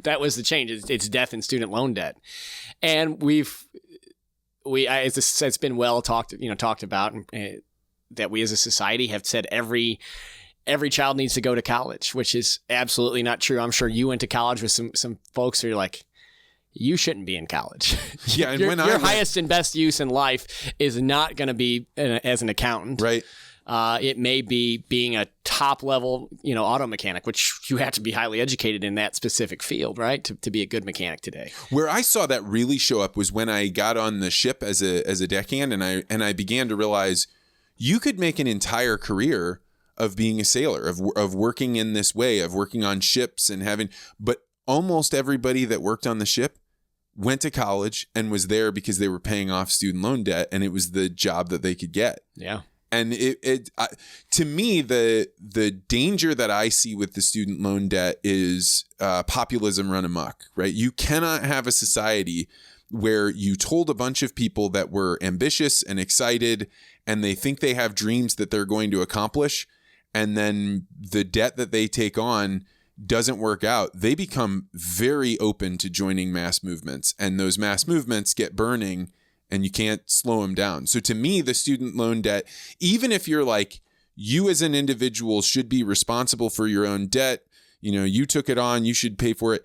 that was the change. It's death and student loan debt, and it's been well talked about, that we as a society have said every child needs to go to college, which is absolutely not true. I'm sure you went to college with some folks who are like, you shouldn't be in college. Yeah, and your highest and best use in life is not going to be as an accountant, right? It may be being a top level, auto mechanic, which you have to be highly educated in that specific field, right? To be a good mechanic today. Where I saw that really show up was when I got on the ship as a deckhand, and I began to realize you could make an entire career of being a sailor, of working in this way, of working on ships but almost everybody that worked on the ship went to college and was there because they were paying off student loan debt, and it was the job that they could get. Yeah. And to me, the danger that I see with the student loan debt is populism run amok, right? You cannot have a society where you told a bunch of people that were ambitious and excited, and they think they have dreams that they're going to accomplish, and then the debt that they take on doesn't work out. They become very open to joining mass movements, and those mass movements get burning, and you can't slow them down. So to me, the student loan debt, even if you're like, you as an individual should be responsible for your own debt, you took it on, you should pay for it.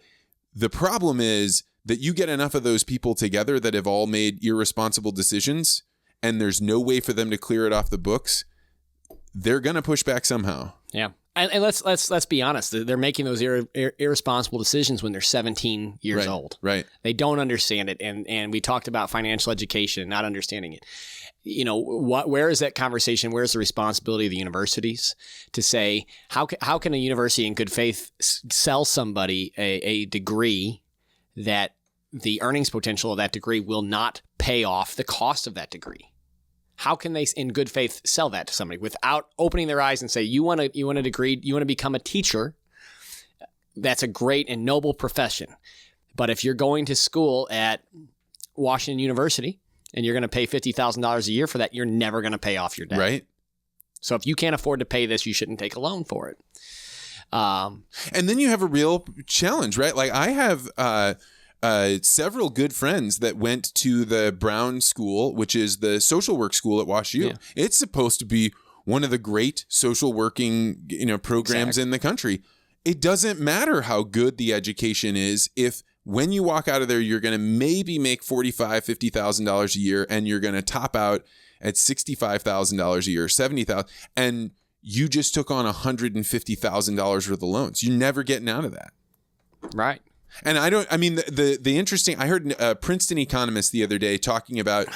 The problem is that you get enough of those people together that have all made irresponsible decisions, and there's no way for them to clear it off the books. They're going to push back somehow. Yeah. And let's be honest. They're making those irresponsible decisions when they're 17 years old. Right. They don't understand it. And we talked about financial education, not understanding it. Where is that conversation? Where's the responsibility of the universities to say, how can a university in good faith sell somebody a degree that the earnings potential of that degree will not pay off the cost of that degree? How can they, in good faith, sell that to somebody without opening their eyes and say, you want a degree, you want to become a teacher? That's a great and noble profession. But if you're going to school at Washington University and you're going to pay $50,000 a year for that, you're never going to pay off your debt. Right. So if you can't afford to pay this, you shouldn't take a loan for it. And then you have a real challenge, right? Like I have several good friends that went to the Brown School, which is the social work school at WashU. Yeah. It's supposed to be one of the great social working, programs in the country. It doesn't matter how good the education is if when you walk out of there, you're going to maybe make $45,000, $50,000 a year, and you're going to top out at $65,000 a year, $70,000, and you just took on $150,000 worth of loans. You're never getting out of that. Right. And the interesting, I heard a Princeton economist the other day talking about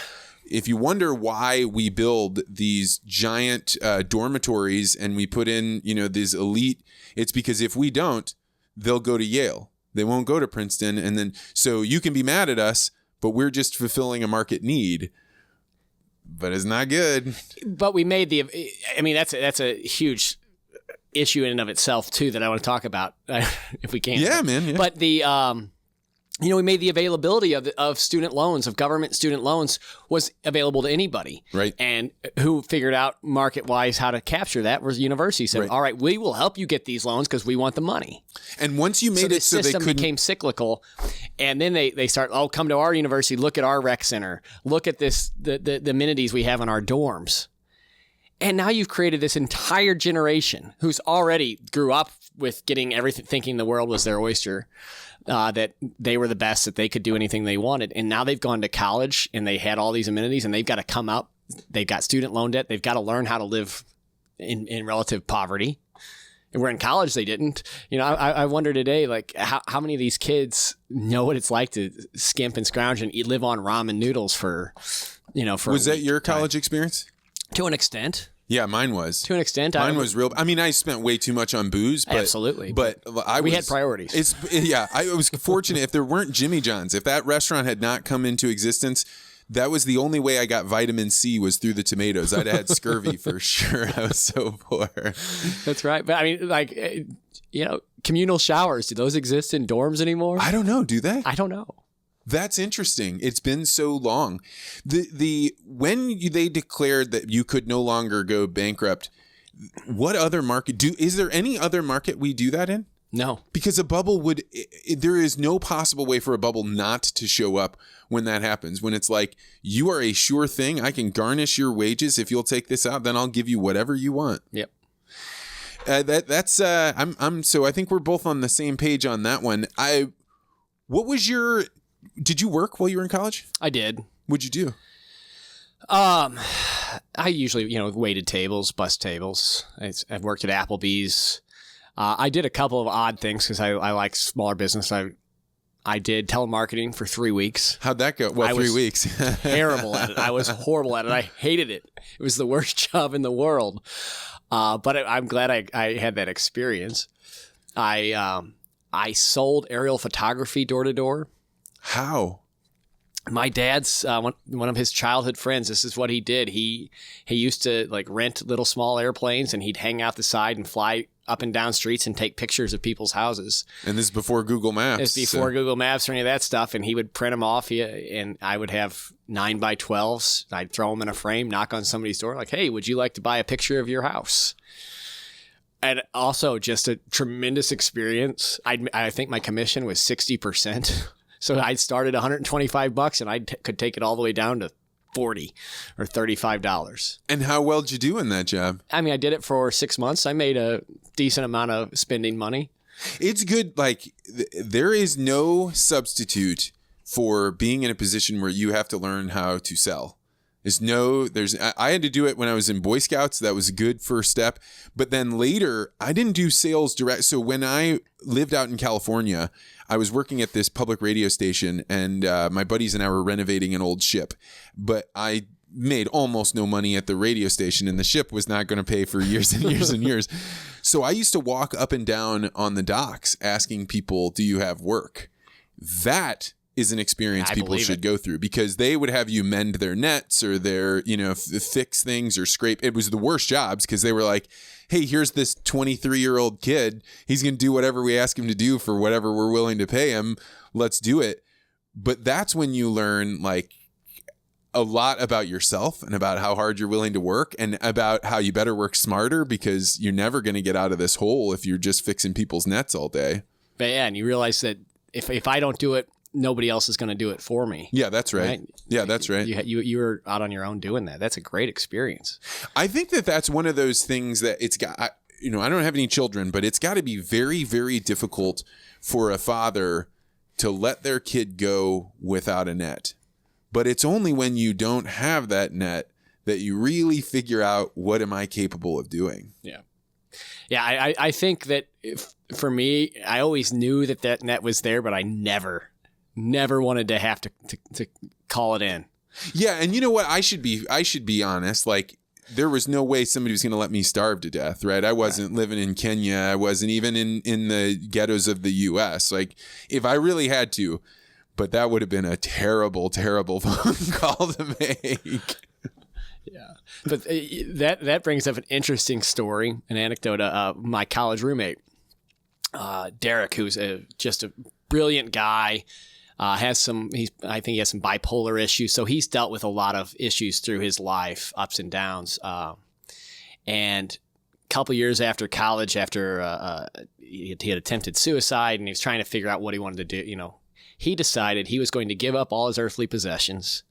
if you wonder why we build these giant dormitories and we put in, these elite, it's because if we don't, they'll go to Yale. They won't go to Princeton. And then, so you can be mad at us, but we're just fulfilling a market need. But it's not good. But we made that's a huge issue in and of itself too that I want to talk about if we can. Yeah, man. Yeah. But we made the availability of student loans, of government student loans, was available to anybody. Right. And who figured out market-wise how to capture that was universities. Said, all right, we will help you get these loans because we want the money. And once you made it so they couldn't... the system became cyclical. And then they start, come to our university, look at our rec center, look at this, the amenities we have in our dorms. And now you've created this entire generation who's already grew up with getting everything, thinking the world was their oyster. That they were the best, that they could do anything they wanted. And now they've gone to college and they had all these amenities and they've got to come out. They've got student loan debt. They've got to learn how to live in relative poverty. And we're in college, they didn't. I wonder today, like how many of these kids know what it's like to skimp and scrounge and live on ramen noodles for Was that your college experience? To an extent. Yeah, mine was. To an extent. Mine was real. I mean, I spent way too much on booze. But, absolutely. But we had priorities. I was fortunate. If there weren't Jimmy John's, if that restaurant had not come into existence, that was the only way I got vitamin C was through the tomatoes. I'd had scurvy for sure. I was so poor. That's right. But I mean, communal showers, do those exist in dorms anymore? I don't know. Do they? I don't know. That's interesting. It's been so long. When they declared that you could no longer go bankrupt, what other market is there any other market we do that in? No. Because a bubble there is no possible way for a bubble not to show up when that happens. When it's like, you are a sure thing. I can garnish your wages. If you'll take this out, then I'll give you whatever you want. Yep. So I think we're both on the same page on that one. Did you work while you were in college? I did. What'd you do? I usually, waited tables, bus tables. I've worked at Applebee's. I did a couple of odd things because I like smaller business. I did telemarketing for 3 weeks. How'd that go? Well, 3 weeks. Terrible at it. I was horrible at it. I hated it. It was the worst job in the world. But I'm glad I had that experience. I sold aerial photography door to door. How? My dad's one of his childhood friends. This is what he did. He used to rent little small airplanes, and he'd hang out the side and fly up and down streets and take pictures of people's houses. And this is before Google Maps. It's before Google Maps or any of that stuff. And he would print them off, and I would have 9x12s. I'd throw them in a frame, knock on somebody's door, like, "Hey, would you like to buy a picture of your house?" And also just a tremendous experience. I think my commission was 60%. So I started $125 and I could take it all the way down to $40 or $35. And how well did you do in that job? I mean, I did it for 6 months. I made a decent amount of spending money. It's good. There is no substitute for being in a position where you have to learn how to sell. I had to do it when I was in Boy Scouts. That was a good first step. But then later, I didn't do sales direct. So when I lived out in California, I was working at this public radio station, and my buddies and I were renovating an old ship. But I made almost no money at the radio station, and the ship was not going to pay for years and years and years. So I used to walk up and down on the docks asking people, "Do you have work?" That is an experience people should go through, because they would have you mend their nets or their, fix things or scrape. It was the worst jobs because they were like, "Hey, here's this 23-year-old kid. He's going to do whatever we ask him to do for whatever we're willing to pay him. Let's do it." But that's when you learn a lot about yourself and about how hard you're willing to work and about how you better work smarter, because you're never going to get out of this hole if you're just fixing people's nets all day. But yeah, and you realize that if I don't do it, nobody else is going to do it for me. Yeah, that's right. Yeah, that's right. You were out on your own doing that. That's a great experience. I think that's one of those things that it's got, I don't have any children, but it's got to be very, very difficult for a father to let their kid go without a net. But it's only when you don't have that net that you really figure out, what am I capable of doing? Yeah. Yeah, I think that for me, I always knew that net was there, but I never wanted to have to call it in. Yeah, and you know what? I should be honest. Like, there was no way somebody was going to let me starve to death, right? I wasn't living in Kenya. I wasn't even in the ghettos of the U.S. Like, if I really had to, but that would have been a terrible, terrible phone call to make. Yeah, but that brings up an interesting story, an anecdote. My college roommate, Derek, who's just a brilliant guy, I think he has some bipolar issues, so he's dealt with a lot of issues through his life, ups and downs. And a couple years after college, after he had attempted suicide, and he was trying to figure out what he wanted to do, he decided he was going to give up all his earthly possessions,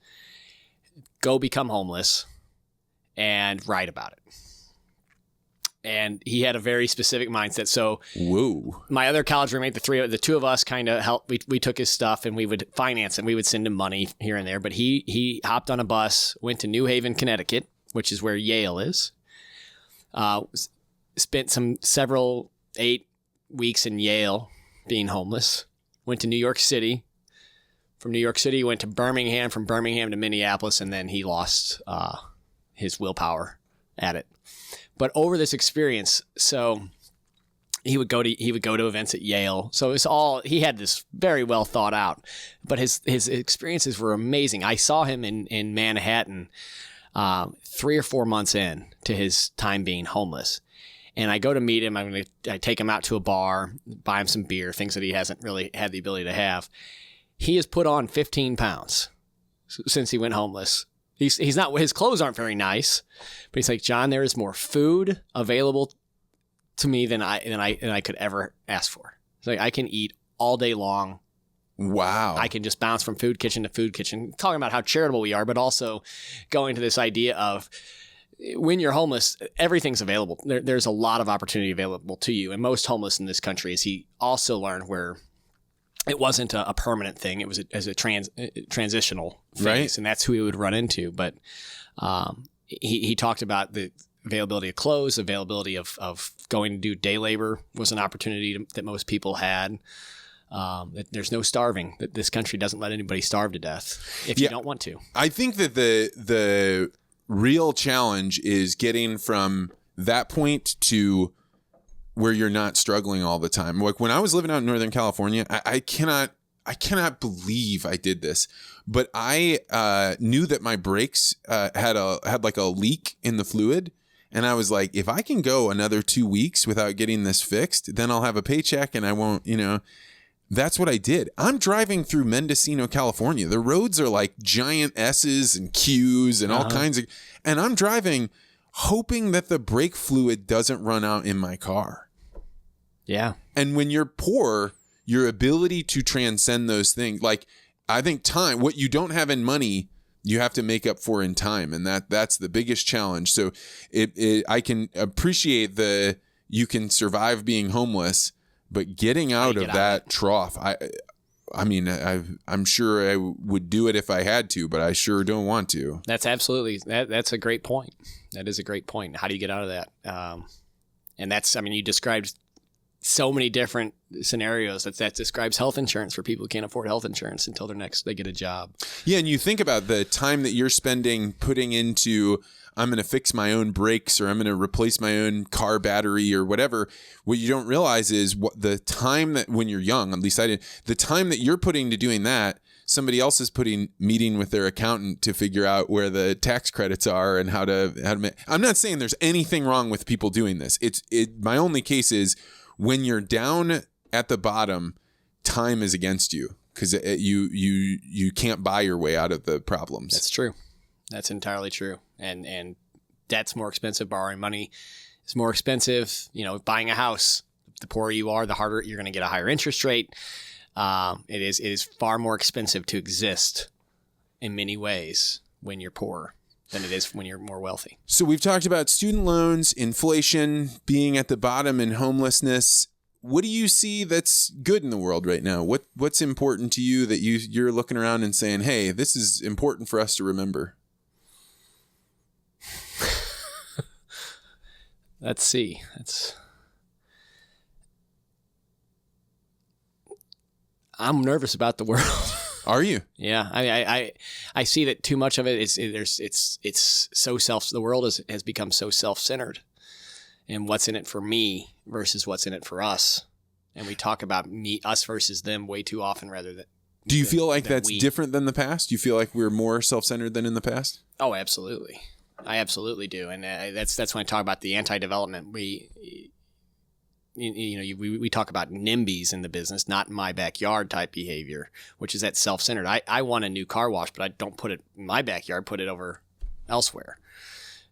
go become homeless, and write about it. And he had a very specific mindset. So whoa. My other college roommate, the two of us kind of helped. We took his stuff and we would finance it. We would send him money here and there. But he hopped on a bus, went to New Haven, Connecticut, which is where Yale is. Spent several 8 weeks in Yale being homeless. Went to New York City. From New York City, went to Birmingham. From Birmingham to Minneapolis, and then he lost his willpower at it. But over this experience, so he would go to events at Yale. So it was all, he had this very well thought out. But his experiences were amazing. I saw him in Manhattan 3 or 4 months in to his time being homeless. And I go to meet him. I take him out to a bar, buy him some beer, things that he hasn't really had the ability to have. He has put on 15 pounds since he went homeless. He's not, his clothes aren't very nice, but he's like, John, there is more food available to me than I could ever ask for. It's like, I can eat all day long. Wow. I can just bounce from food kitchen to food kitchen, talking about how charitable we are, but also going to this idea of when you're homeless, everything's available. There's a lot of opportunity available to you. And most homeless in this country, as he also learned, where it wasn't a permanent thing. It was a transitional phase, right? And that's who he would run into. But he talked about the availability of clothes, availability of going to do day labor was an opportunity that most people had. That there's no starving. That this country doesn't let anybody starve to death if you don't want to. I think that the real challenge is getting from that point to where you're not struggling all the time. Like when I was living out in Northern California, I cannot believe I did this, but I knew that my brakes had like a leak in the fluid. And I was like, if I can go another 2 weeks without getting this fixed, then I'll have a paycheck and I won't, that's what I did. I'm driving through Mendocino, California. The roads are like giant S's and Q's and all kinds of, and I'm driving hoping that the brake fluid doesn't run out in my car. Yeah. And when you're poor, your ability to transcend those things, like I think time, what you don't have in money, you have to make up for in time. And that's the biggest challenge. So I can appreciate you can survive being homeless, but getting out of that trough, I'm sure I would do it if I had to, but I sure don't want to. That's absolutely, that's a great point. That is a great point. How do you get out of that? And that's, you described so many different scenarios that describes health insurance for people who can't afford health insurance until they get a job. Yeah. And you think about the time that you're spending putting into, I'm going to fix my own brakes or I'm going to replace my own car battery or whatever. What you don't realize is what the time that when you're young, at least I did, the time that you're putting to doing that, somebody else is meeting with their accountant to figure out where the tax credits are and how to make. I'm not saying there's anything wrong with people doing this. My only case is when you're down at the bottom, time is against you because you can't buy your way out of the problems. That's true. That's entirely true. And debt's more expensive. Borrowing money is more expensive. Buying a house, the poorer you are, the harder you're going to get a higher interest rate. It is far more expensive to exist in many ways when you're poor than it is when you're more wealthy. So we've talked about student loans, inflation, being at the bottom, and homelessness. What do you see that's good in the world right now? What's important to you that you're looking around and saying, hey, this is important for us to remember? Let's see. I'm nervous about the world. Are you? Yeah, I mean, I see that too much of it is it's so the world has become so self-centered, and what's in it for me versus what's in it for us, and we talk about us versus them way too often rather than. Do you feel like that's different than the past? Do you feel like we're more self-centered than in the past? Oh, absolutely. I absolutely do, and that's when I talk about the anti-development. We talk about NIMBYs in the business, not in my backyard type behavior, which is that self-centered. I want a new car wash, but I don't put it in my backyard, put it over elsewhere.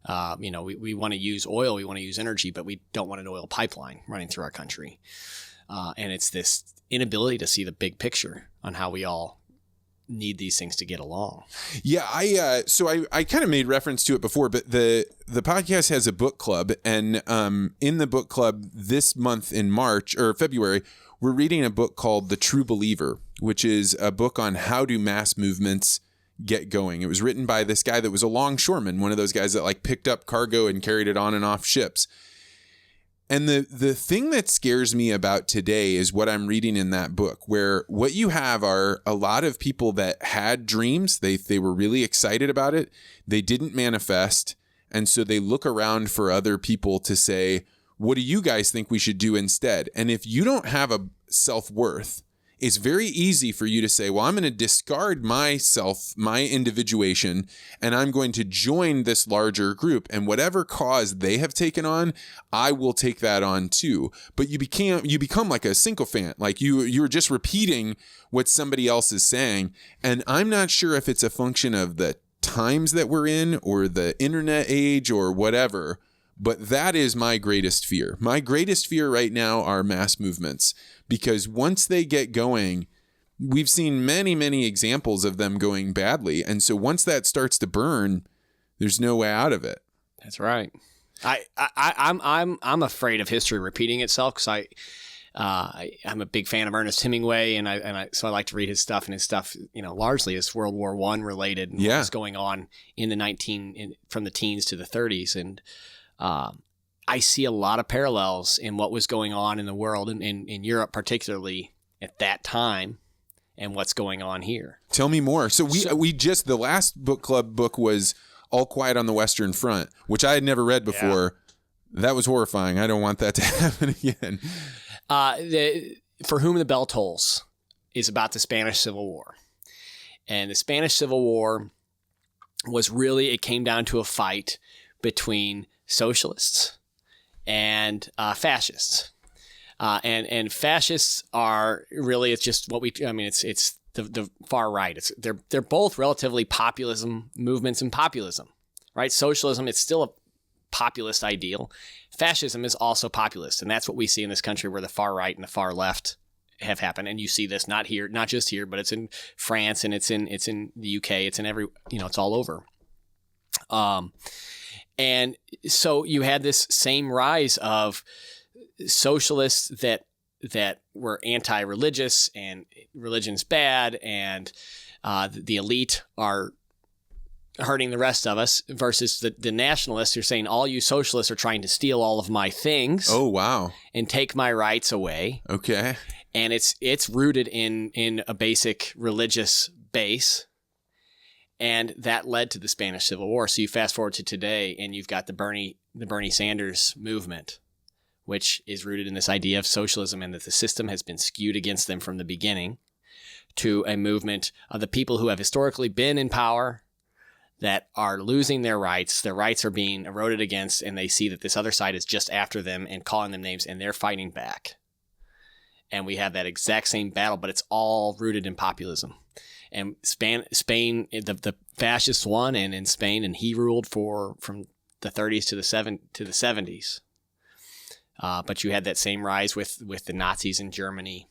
We want to use oil, we want to use energy, but we don't want an oil pipeline running through our country. And it's this inability to see the big picture on how we all need these things to get along. Yeah, I kind of made reference to it before, but the podcast has a book club, and in the book club this month in March or February, we're reading a book called The True Believer, which is a book on how do mass movements get going. It was written by this guy that was a longshoreman, one of those guys that like picked up cargo and carried it on and off ships. And the thing that scares me about today is what I'm reading in that book, where what you have are a lot of people that had dreams. They were really excited about it. They didn't manifest. And so they look around for other people to say, what do you guys think we should do instead? And if you don't have a self-worth, it's very easy for you to say, well, I'm going to discard myself, my individuation, and I'm going to join this larger group. And whatever cause they have taken on, I will take that on too. But you become like a sycophant, like you're just repeating what somebody else is saying. And I'm not sure if it's a function of the times that we're in or the internet age or whatever, but that is my greatest fear. My greatest fear right now are mass movements, because once they get going, we've seen many, many examples of them going badly. And so once that starts to burn, there's no way out of it. That's right. I'm afraid of history repeating itself, because I'm a big fan of Ernest Hemingway, and so I like to read his stuff, and his stuff, largely is World War I related, and what was going on in from the teens to the 30s, and I see a lot of parallels in what was going on in the world, and in Europe particularly at that time, and what's going on here. Tell me more. So we just, the last book club book was All Quiet on the Western Front, which I had never read before. Yeah. That was horrifying. I don't want that to happen again. For Whom the Bell Tolls is about the Spanish Civil War. And the Spanish Civil War was really, it came down to a fight between socialists and fascists. And fascists are really, it's just it's the far right. They're both relatively populism movements and populism, right? Socialism, it's still a populist ideal. Fascism is also populist, and that's what we see in this country, where the far right and the far left have happened. And you see this not just here, but it's in France, and it's in the UK, it's in it's all over. And so you had this same rise of socialists that were anti-religious, and religion's bad, and the elite are hurting the rest of us, versus the nationalists who are saying, all you socialists are trying to steal all of my things. Oh, wow. And take my rights away. Okay. And it's rooted in a basic religious base. And that led to the Spanish Civil War. So you fast forward to today, and you've got the Bernie Sanders movement, which is rooted in this idea of socialism, and that the system has been skewed against them from the beginning, to a movement of the people who have historically been in power that are losing their rights. Their rights are being eroded against, and they see that this other side is just after them and calling them names, and they're fighting back. And we have that exact same battle, but it's all rooted in populism. And Spain, the fascists won, and in Spain, and he ruled from the 30s to the 70s. But you had that same rise with the Nazis in Germany,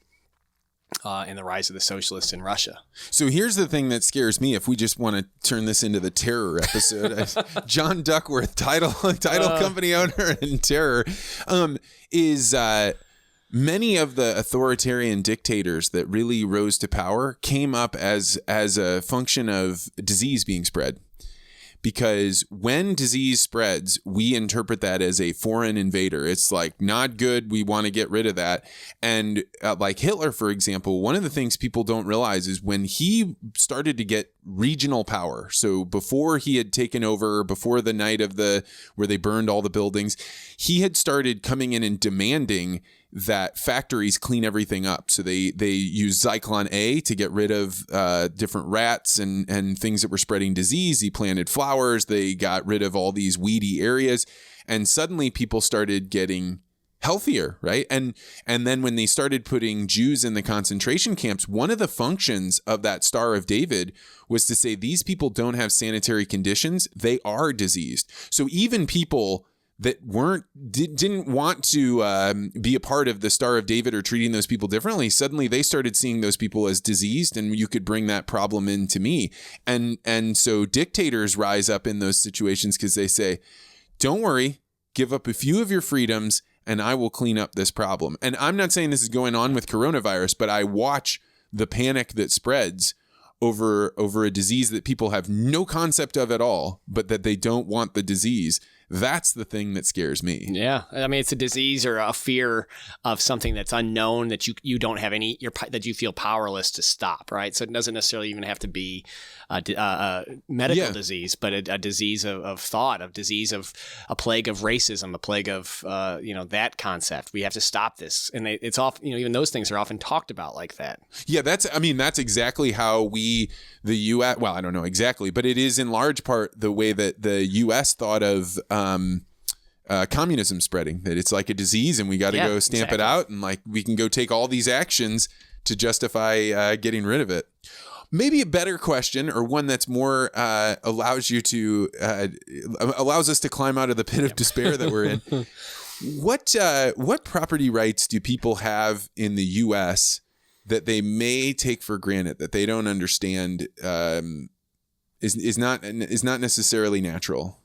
and the rise of the socialists in Russia. So here's the thing that scares me. If we just want to turn this into the terror episode, John Duckworth, title company owner and terror, is many of the authoritarian dictators that really rose to power came up as a function of disease being spread. because when disease spreads, we interpret that as a foreign invader. It's like not good. We want to get rid of that. And like Hitler, for example, one of the things people don't realize is when he started to get regional power. So before he had taken over, before the night of where they burned all the buildings, he had started coming in and demanding that factories clean everything up. So they use Zyklon A to get rid of different rats and things that were spreading disease. He planted flowers. They got rid of all these weedy areas. And suddenly people started getting healthier, right? And then when they started putting Jews in the concentration camps, one of the functions of that Star of David was to say these people don't have sanitary conditions. They are diseased. So even people that didn't want to be a part of the Star of David or treating those people differently, suddenly they started seeing those people as diseased, and you could bring that problem into me. And so dictators rise up in those situations because they say, don't worry, give up a few of your freedoms and I will clean up this problem. And I'm not saying this is going on with coronavirus, but I watch the panic that spreads over a disease that people have no concept of at all, but that they don't want the disease. That's the thing that scares me. Yeah. I mean, it's a disease or a fear of something that's unknown that you don't have that you feel powerless to stop, right? So it doesn't necessarily even have to be a medical disease, but a disease of thought, a disease of a plague of racism, a plague of, that concept. We have to stop this. And it's often, even those things are often talked about like that. Yeah. That's exactly how the U.S., well, I don't know exactly, but it is in large part the way that the U.S. thought of communism spreading, that it's like a disease and we got to go stamp it out, and like we can go take all these actions to justify getting rid of it. Maybe a better question, or one that's more allows us to climb out of the pit of despair that we're in. What property rights do people have in the U.S. that they may take for granted, that they don't understand is not necessarily natural?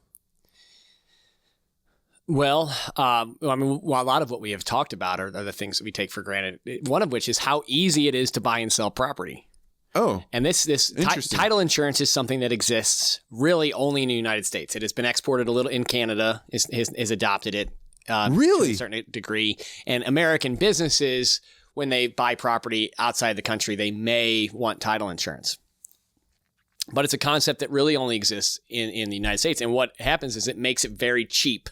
Well, a lot of what we have talked about are the things that we take for granted. One of which is how easy it is to buy and sell property. Oh, and this title insurance is something that exists really only in the United States. It has been exported a little in Canada, is adopted it really to a certain degree. And American businesses, when they buy property outside the country, they may want title insurance. But it's a concept that really only exists in the United States. And what happens is it makes it very cheap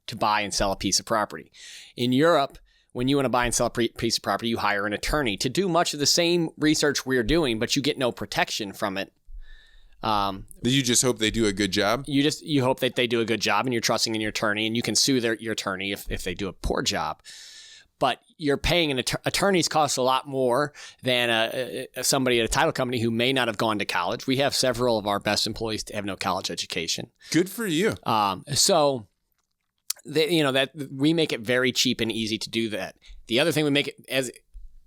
to buy and sell a piece of property. In Europe, when you want to buy and sell a piece of property, you hire an attorney to do much of the same research we're doing, but you get no protection from it. You just hope they do a good job? You hope that they do a good job, and you're trusting in your attorney, and you can sue your attorney if they do a poor job. But you're paying attorneys cost a lot more than somebody at a title company who may not have gone to college. We have several of our best employees to have no college education. Good for you. That we make it very cheap and easy to do that. The other thing we make it as,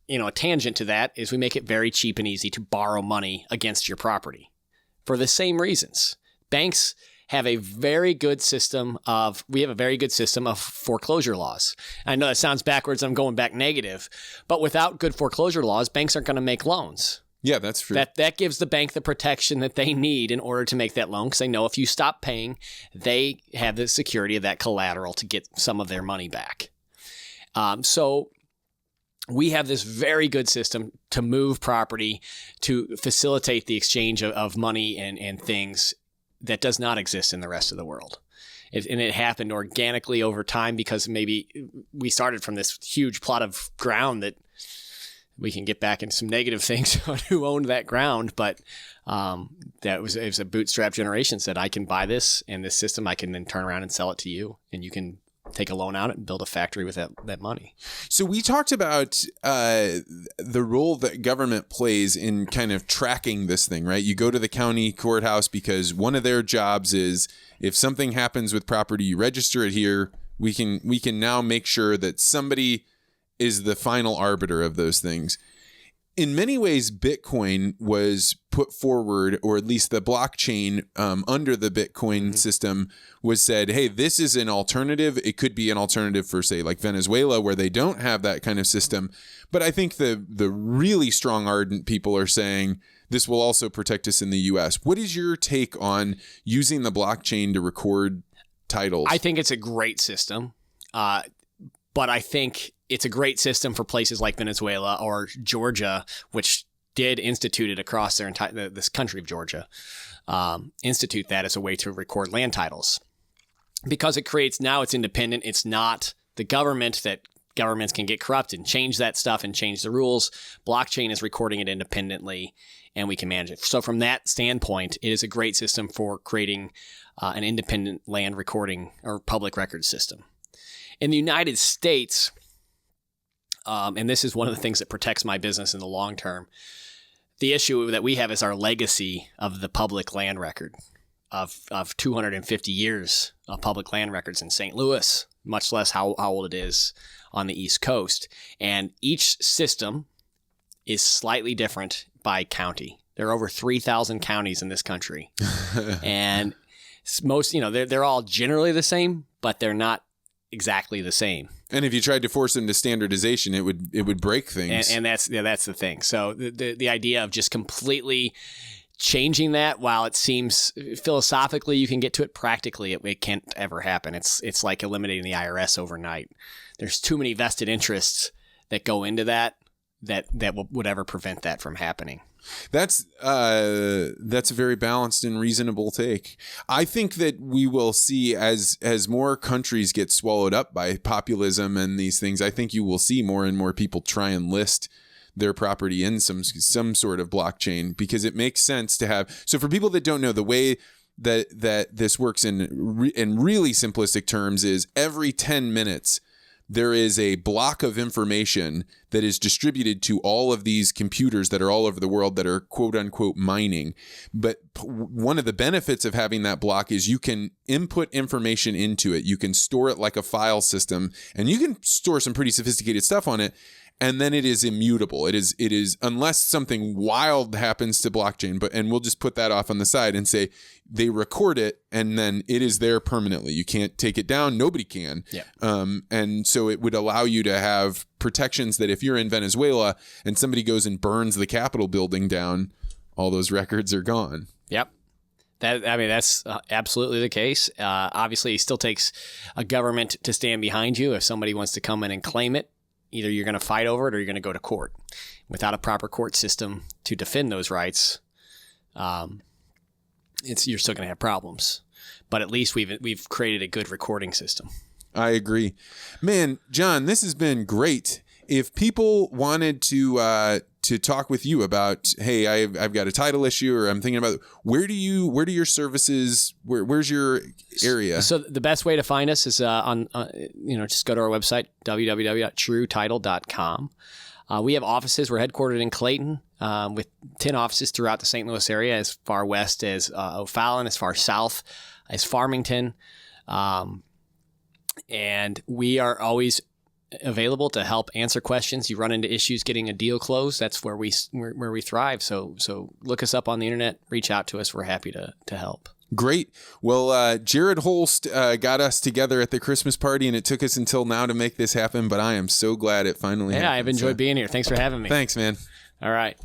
a tangent to that is we make it very cheap and easy to borrow money against your property for the same reasons. Banks have a very good system of foreclosure laws. I know that sounds backwards. I'm going back negative, but without good foreclosure laws, banks aren't going to make loans. Yeah, that's true. That gives the bank the protection that they need in order to make that loan, because they know if you stop paying, they have the security of that collateral to get some of their money back. So we have this very good system to move property, to facilitate the exchange of money and things that does not exist in the rest of the world. And it happened organically over time because maybe we started from this huge plot of ground that we can get back into some negative things on who owned that ground, but it was a bootstrap generation said, I can buy this and this system, I can then turn around and sell it to you, and you can take a loan out and build a factory with that money. So we talked about the role that government plays in kind of tracking this thing, right? You go to the county courthouse because one of their jobs is if something happens with property, you register it here. We can now make sure that somebody is the final arbiter of those things. In many ways, Bitcoin was put forward, or at least the blockchain under the Bitcoin system was said, hey, this is an alternative. It could be an alternative for, say, like Venezuela, where they don't have that kind of system. But I think the really strong, ardent people are saying this will also protect us in the U.S. What is your take on using the blockchain to record titles? I think it's a great system, but I think it's a great system for places like Venezuela or Georgia, which did institute it across their entire this country of Georgia, institute that as a way to record land titles, because it creates, now it's independent. It's not the government, that governments can get corrupt and change that stuff and change the rules. Blockchain is recording it independently, and we can manage it. So from that standpoint, it is a great system for creating an independent land recording or public record system. In the United States, and this is one of the things that protects my business in the long term, the issue that we have is our legacy of the public land record of 250 years of public land records in St. Louis, much less how old it is on the East Coast. And each system is slightly different by county. There are over 3,000 counties in this country. And most, they're all generally the same, but they're not exactly the same. And if you tried to force them to standardization, it would break things. And that's the thing. So the idea of just completely changing that, while it seems philosophically you can get to it, practically it can't ever happen. It's like eliminating the IRS overnight. There's too many vested interests that go into that would ever prevent that from happening. That's a very balanced and reasonable take. I think that we will see as more countries get swallowed up by populism and these things, I think you will see more and more people try and list their property in some sort of blockchain, because it makes sense to have. So for people that don't know, the way that this works in really simplistic terms is every 10 minutes, there is a block of information that is distributed to all of these computers that are all over the world that are quote unquote mining. But one of the benefits of having that block is you can input information into it. You can store it like a file system, and you can store some pretty sophisticated stuff on it. And then it is immutable. It is unless something wild happens to blockchain, and we'll just put that off on the side and say they record it and then it is there permanently. You can't take it down. Nobody can. Yeah. And so it would allow you to have protections that if you're in Venezuela and somebody goes and burns the Capitol building down, all those records are gone. Yep. That's absolutely the case. Obviously, it still takes a government to stand behind you. If somebody wants to come in and claim it, either you're going to fight over it or you're going to go to court. Without a proper court system to defend those rights, you're still going to have problems. But at least we've created a good recording system. I agree. Man, John, this has been great. If people wanted to talk with you about, hey, I've got a title issue, or I'm thinking about, where do your services, where's your area? So the best way to find us is just go to our website, www.truetitle.com. We have offices. We're headquartered in Clayton, with 10 offices throughout the St. Louis area, as far west as O'Fallon, as far south as Farmington. And we are always available to help answer questions. You run into issues getting a deal closed, that's where we thrive. So look us up on the internet, reach out to us. We're happy to help. Great. Well, Jared Holst got us together at the Christmas party, and it took us until now to make this happen, but I am so glad it finally happened. I've enjoyed being here. Thanks for having me. Thanks, man. All right.